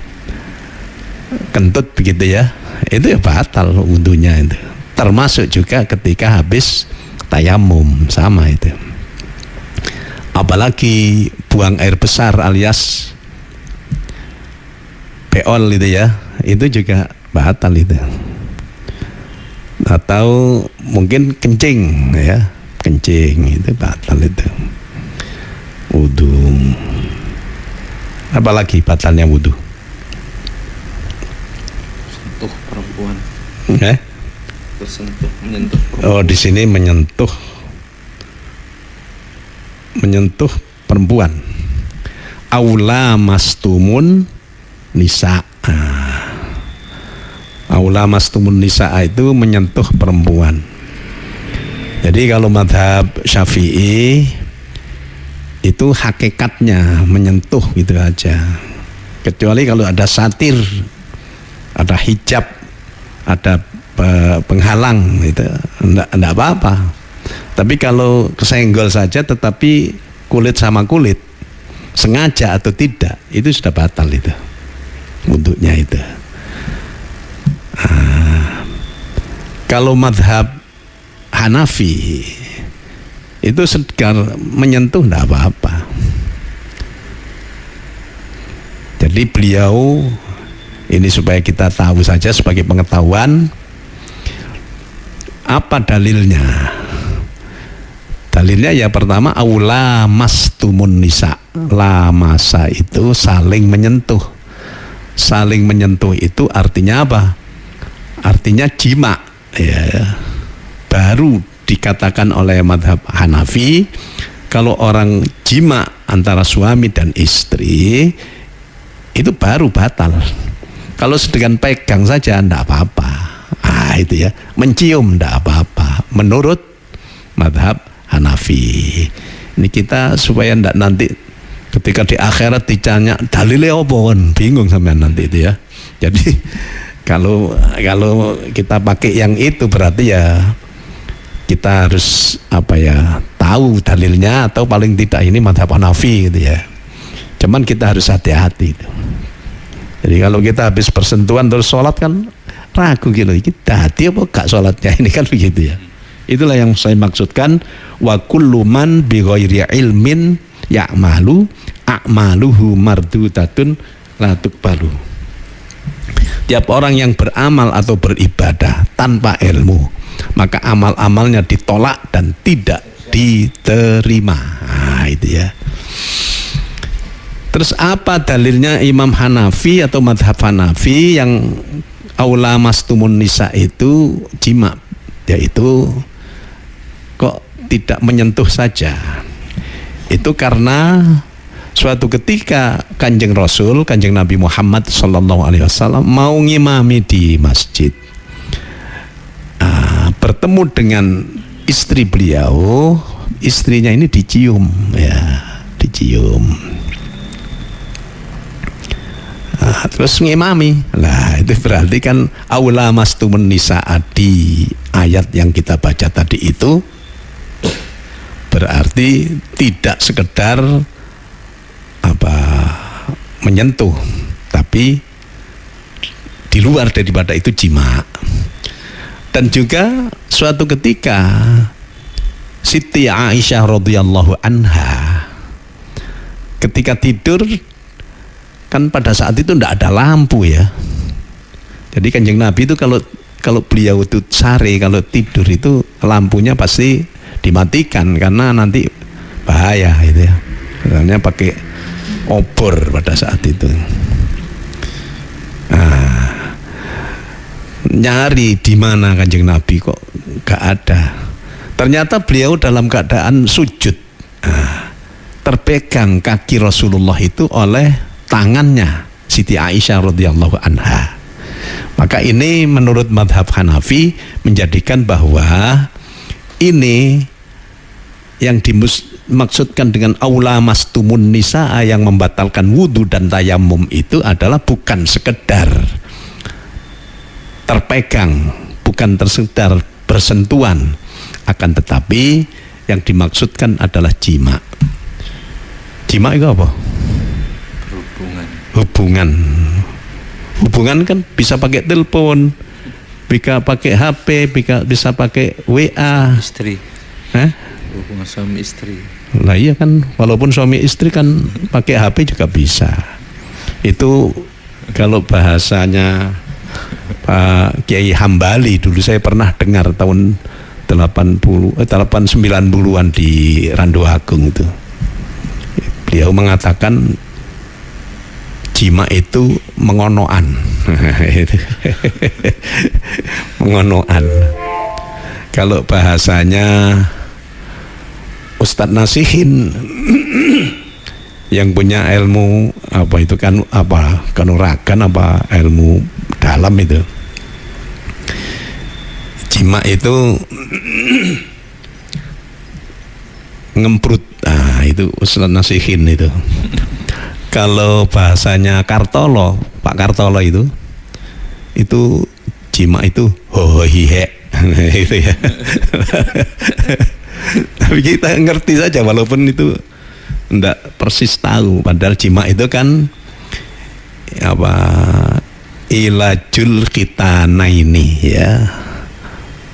kentut begitu ya, itu ya batal wudunya itu. Termasuk juga ketika habis tayamum, sama itu. Apalagi buang air besar alias beol itu ya, itu juga batal itu. Atau mungkin kencing ya, kencing itu batal itu wudu. Apalagi batalnya wudu? Sentuh perempuan. Tersentuh, menyentuh perempuan. Oh di sini menyentuh perempuan. Aula mastumun nisa. Aula mastumun nisa itu menyentuh perempuan. Jadi kalau madhab Syafi'i itu hakikatnya menyentuh gitu aja. Kecuali kalau ada satir, ada hijab, ada penghalang, itu enggak apa-apa. Tapi kalau kesenggol saja tetapi kulit sama kulit, sengaja atau tidak, itu sudah batal itu wudhunya itu. Kalau madhab Hanafi itu sekedar menyentuh enggak apa-apa. Jadi beliau ini supaya kita tahu saja sebagai pengetahuan, apa dalilnya? Dalilnya ya pertama aula mastumun nisa. Lamasa itu saling menyentuh. Saling menyentuh itu artinya apa? Artinya jima ya. Baru dikatakan oleh madhab Hanafi kalau orang jima antara suami dan istri itu baru batal. Kalau sedang pegang saja enggak apa-apa. Itu ya, mencium enggak apa-apa menurut madhab Hanafi. Ini kita supaya enggak nanti ketika di akhirat ditanya dalilnya apa, bingung sampean nanti itu ya. Jadi kalau kita pakai yang itu berarti ya kita harus apa ya, tahu dalilnya, atau paling tidak ini madhab Hanafi gitu ya. Cuman kita harus hati-hati itu. Jadi kalau kita habis persentuhan terus sholat kan ragu gitu, kita hati apa gak sholatnya, ini kan begitu ya. Itulah yang saya maksudkan, wa kullu man bi ghairi ilmin ya'malu a'maluhu mardudatun la tuqbalu. Tiap orang yang beramal atau beribadah tanpa ilmu, maka amal-amalnya ditolak dan tidak diterima. Nah, itu ya. Terus apa dalilnya Imam Hanafi atau madhab Hanafi yang aula mastumun nisa itu jima, yaitu kok tidak menyentuh saja? Itu karena suatu ketika Kanjeng Nabi Muhammad SAW mau ngimami di masjid, bertemu dengan istri beliau, istrinya ini dicium, terus ngimami. Nah, itu berarti kan aula mastumun nisa'a di ayat yang kita baca tadi itu berarti tidak sekedar menyentuh, tapi di luar daripada itu jima. Dan juga suatu ketika Siti Aisyah radhiyallahu anha ketika tidur, kan pada saat itu tidak ada lampu ya. Jadi Kanjeng Nabi itu kalau beliau itu sare, kalau tidur itu lampunya pasti dimatikan karena nanti bahaya gitu ya. Misalnya pakai obor pada saat itu. Nyari di mana Kanjeng Nabi kok gak ada. Ternyata beliau dalam keadaan sujud. Terpegang kaki Rasulullah itu oleh tangannya Siti Aisyah radhiyallahu anha. Maka ini menurut madhab Hanafi menjadikan bahwa ini yang dimaksudkan dengan aula mastumun nisa'a yang membatalkan wudu dan tayamum itu adalah bukan sekedar terpegang, bukan tersekedar bersentuhan, akan tetapi yang dimaksudkan adalah jima. Jima itu apa? Hubungan kan bisa pakai telepon, bisa pakai HP, bisa pakai WA. Istri. Hubungan suami istri. Lah iya kan, walaupun suami istri kan pakai HP juga bisa. Itu kalau bahasanya Pak Kiai Hambali dulu saya pernah dengar tahun 90-an di Randu Agung itu. Beliau mengatakan jima itu mengonoan. Mengonoan. Kalau bahasanya Ustadz Nasihin yang punya ilmu kanuragan ilmu dalam itu, jima itu ngemprut. Itu Ustadz Nasihin itu. Kalau bahasanya Kartolo, Pak Kartolo itu jima itu hohihe itu ya. Tapi kita ngerti saja walaupun itu enggak persis tahu, padahal jima itu kan ilajul khitana ini ya,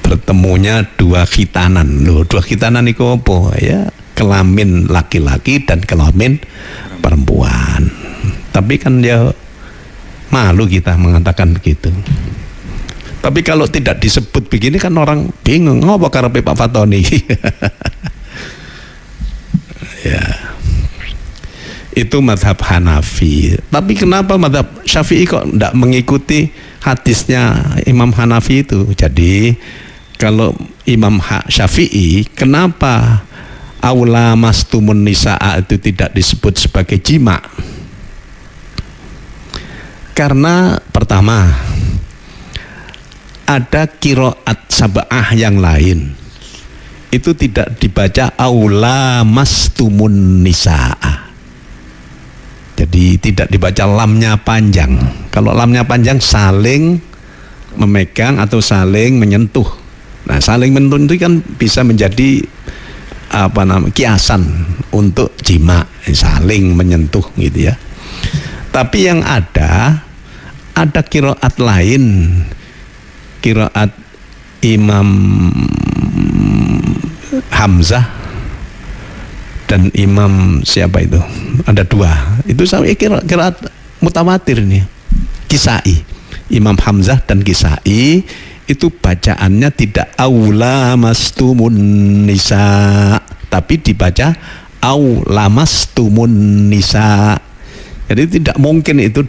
bertemunya dua khitanan. Dua khitanan itu apa ya? Kelamin laki-laki dan kelamin perempuan. Tapi kan dia malu kita mengatakan begitu. Tapi kalau tidak disebut begini kan orang bingung, apa karepe Pak Fatoni? Ya. Itu madhab Hanafi. Tapi kenapa madhab Syafi'i kok tidak mengikuti hadisnya Imam Hanafi itu? Jadi kalau Imam Syafi'i, kenapa aula mastumun nisa'a itu tidak disebut sebagai jima? Karena pertama, ada qiraat sab'ah yang lain itu tidak dibaca aula mastumun nisa'a. Jadi tidak dibaca lamnya panjang. Kalau lamnya panjang saling memegang atau saling menyentuh. Nah, saling menyentuh itu kan bisa menjadi kiasan untuk jima, saling menyentuh gitu ya. Tapi yang ada qiraat lain, qiraat Imam Hamzah dan Imam siapa itu, ada dua, itu sampai qiraat mutawatir nih, Kisai. Imam Hamzah dan Kisai itu bacaannya tidak aula mastumun nisa, tapi dibaca aulamastumun nisa. Jadi tidak mungkin itu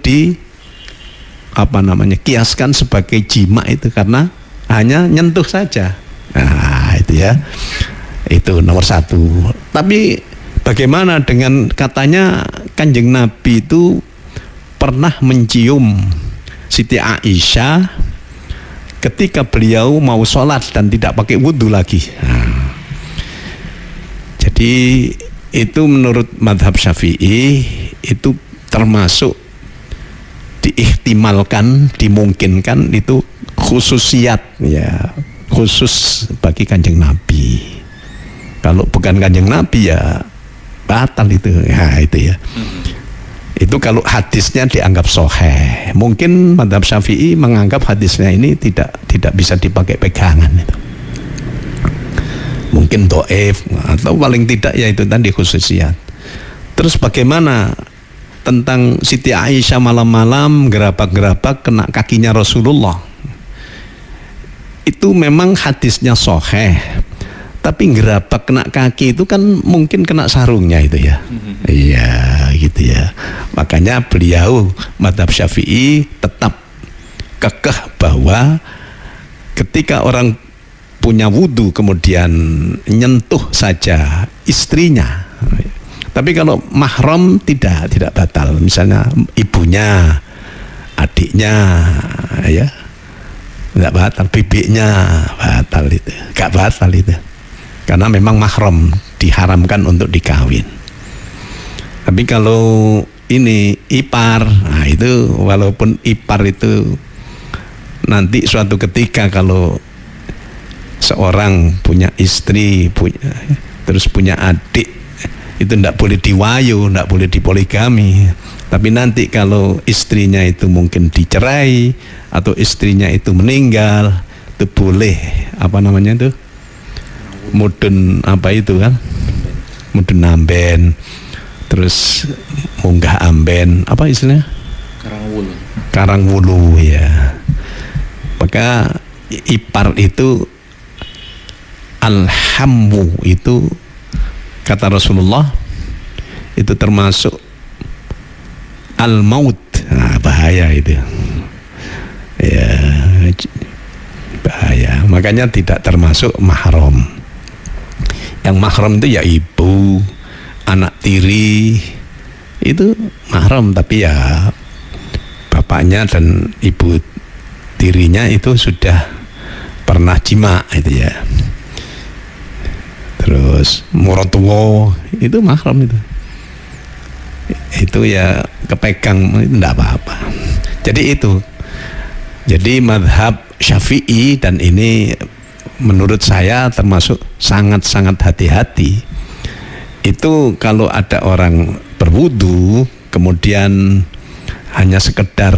kiaskan sebagai jima itu, karena hanya nyentuh saja. Nah itu ya, itu nomor satu. Tapi bagaimana dengan katanya Kanjeng Nabi itu pernah mencium Siti Aisyah ketika beliau mau sholat dan tidak pakai wudhu lagi. Nah, jadi itu menurut madhab Syafi'i itu termasuk diihtimalkan, dimungkinkan itu khususiat, ya khusus bagi Kanjeng Nabi. Kalau bukan Kanjeng Nabi ya batal itu. Ya itu ya. Itu kalau hadisnya dianggap sahih. Mungkin madhab Syafi'i menganggap hadisnya ini tidak bisa dipakai pegangan itu. Mungkin dhaif atau paling tidak ya itu tadi khususiat. Terus bagaimana tentang Siti Aisyah malam-malam gerabak-gerabak kena kakinya Rasulullah? Itu memang hadisnya sahih. Tapi gerabak kena kaki itu kan mungkin kena sarungnya itu ya. Iya gitu ya. Makanya beliau madhab Syafi'i tetap kekeh bahwa ketika orang punya wudhu kemudian nyentuh saja istrinya, tapi kalau mahram tidak batal. Misalnya ibunya, adiknya, ya tidak batal. Bibiknya batal itu, gak batal itu. Karena memang mahram, diharamkan untuk dikawin. Tapi kalau ini ipar, nah itu walaupun ipar itu nanti suatu ketika kalau seorang punya istri, terus punya adik, itu tidak boleh diwayu, tidak boleh dipoligami. Tapi nanti kalau istrinya itu mungkin dicerai atau istrinya itu meninggal, itu boleh itu mudun itu kan, mudun amben, terus munggah amben, apa istilahnya? Karang wulu ya. Maka ipar itu alhammu itu kata Rasulullah itu termasuk al-maut. Nah, bahaya itu ya, bahaya. Makanya tidak termasuk mahram. Yang mahram itu ya ibu, anak tiri itu mahram, tapi ya bapaknya dan ibu tirinya itu sudah pernah jima itu ya. Terus muratuwo itu mahram itu ya kepegang, tidak apa-apa. Jadi itu, jadi madhab Syafi'i dan ini menurut saya termasuk sangat-sangat hati-hati. Itu kalau ada orang berwudu kemudian hanya sekedar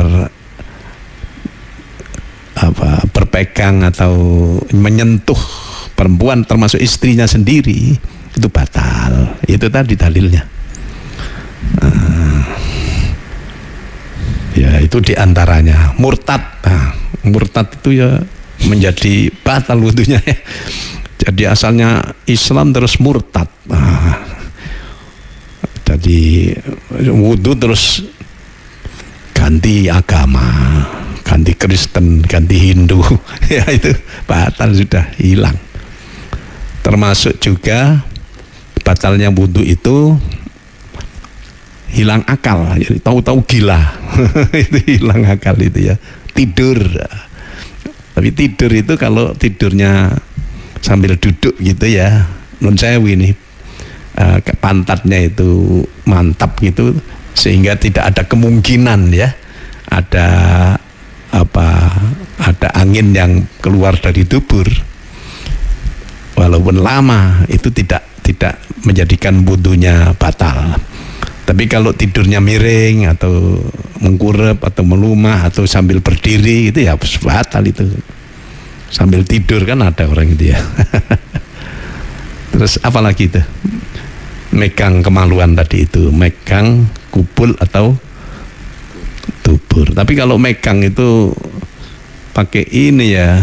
berpegang atau menyentuh perempuan termasuk istrinya sendiri, itu batal. Itu tadi dalilnya. Ya itu diantaranya murtad. Murtad itu ya menjadi batal wudunya ya. Jadi asalnya Islam terus murtad. Jadi wudu terus ganti agama, ganti Kristen, ganti Hindu. Ya itu batal, sudah hilang. Termasuk juga batalnya wudu itu hilang akal. Jadi tahu-tahu gila. Itu hilang akal itu ya. Tidur. Tapi tidur itu kalau tidurnya sambil duduk gitu ya, nun sewu ini pantatnya itu mantap gitu, sehingga tidak ada kemungkinan ya ada angin yang keluar dari dubur, walaupun lama itu tidak menjadikan wudunya batal. Tapi kalau tidurnya miring atau mengkurep atau melumah atau sambil berdiri itu ya batal itu. Sambil tidur kan ada orang itu ya. Terus apa lagi itu? Megang kemaluan tadi itu, megang kubul atau dubur. Tapi kalau megang itu pakai ini ya,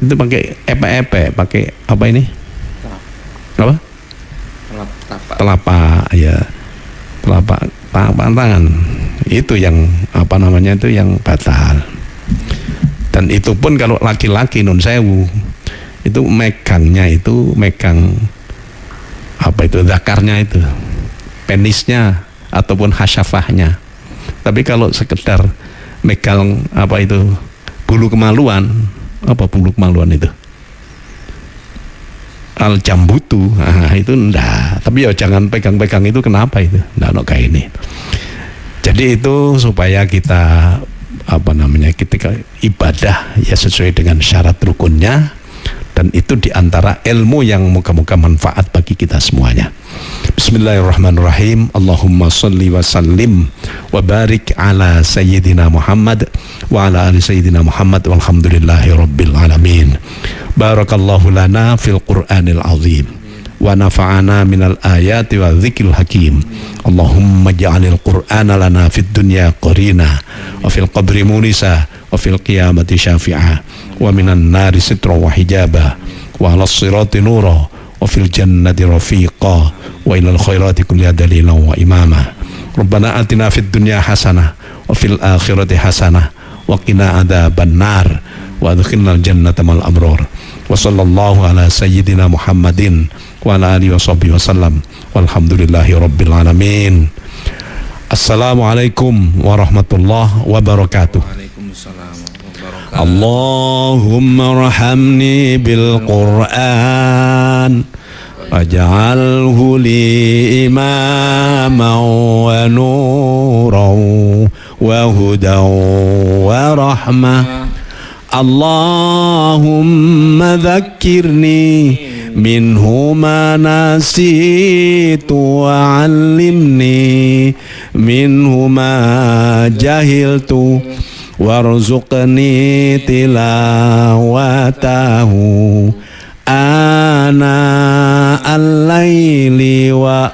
itu pakai epe-epe, pakai apa ini? Apa? Telapak ya, telapak tangan. Itu yang apa namanya, itu yang batal. Dan itu pun kalau laki-laki nun sewu, itu megangnya itu megang apa itu, zakarnya itu, penisnya ataupun hasyafahnya. Tapi kalau sekedar megang apa itu, bulu kemaluan, apa bulu kemaluan itu, al jambutu, itu enggak. Tapi ya jangan pegang-pegang itu, kenapa itu enggak no kayak ini. Jadi itu supaya kita apa namanya, ketika ibadah ya sesuai dengan syarat rukunnya, dan itu diantara ilmu yang moga-moga manfaat bagi kita semuanya. Bismillahirrahmanirrahim. Allahumma salli wa sallim wa barik ala sayyidina Muhammad wa ala ali sayyidina Muhammad walhamdulillahi rabbil alamin. Barakallahu lana fil Qur'anil azim wa nafa'ana minal ayati wa dzikril hakim. Allahumma ja'alil Qur'ana lana fid dunya qarina wa fil qabri munisa wa fil qiyamati syafi'a wa minan nari sitra wa hijaba wa ala sirati nura wa fil jannati rafiqa wa ilal khairati kulli dalilan wa imama. Rabbana atina fid dunya hasanah wa fil akhirati hasanah wa qina adzaban nar wa adkhilnal jannata mal abrar. Wa sallallahu ala sayyidina Muhammadin wa ala alihi wa sahbihi wa sallam walhamdulillahi rabbil alamin. Assalamualaikum warahmatullahi wabarakatuh. Allahumma rahamni bil Qur'an waj'alhu li imaman wa nuran wa hudan wa rahmah. Allahumma dhakkirni minhu ma nasitu wa 'allimni minhu ma jahiltu warzuqni tilawatahu ana al-laili wa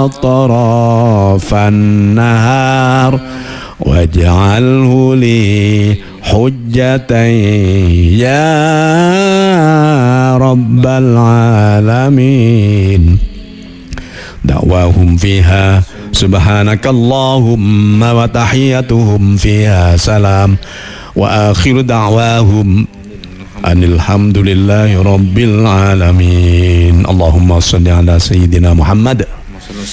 atrafan nahar waj'alhu li hujjatan ya rabbal alamin. Da'wahum fiha subhanakallahumma wa tahiyyatuhum fiha salam wa akhiru da'wahum anilhamdulillahi rabbil alamin. Allahumma salli ala sayyidina Muhammad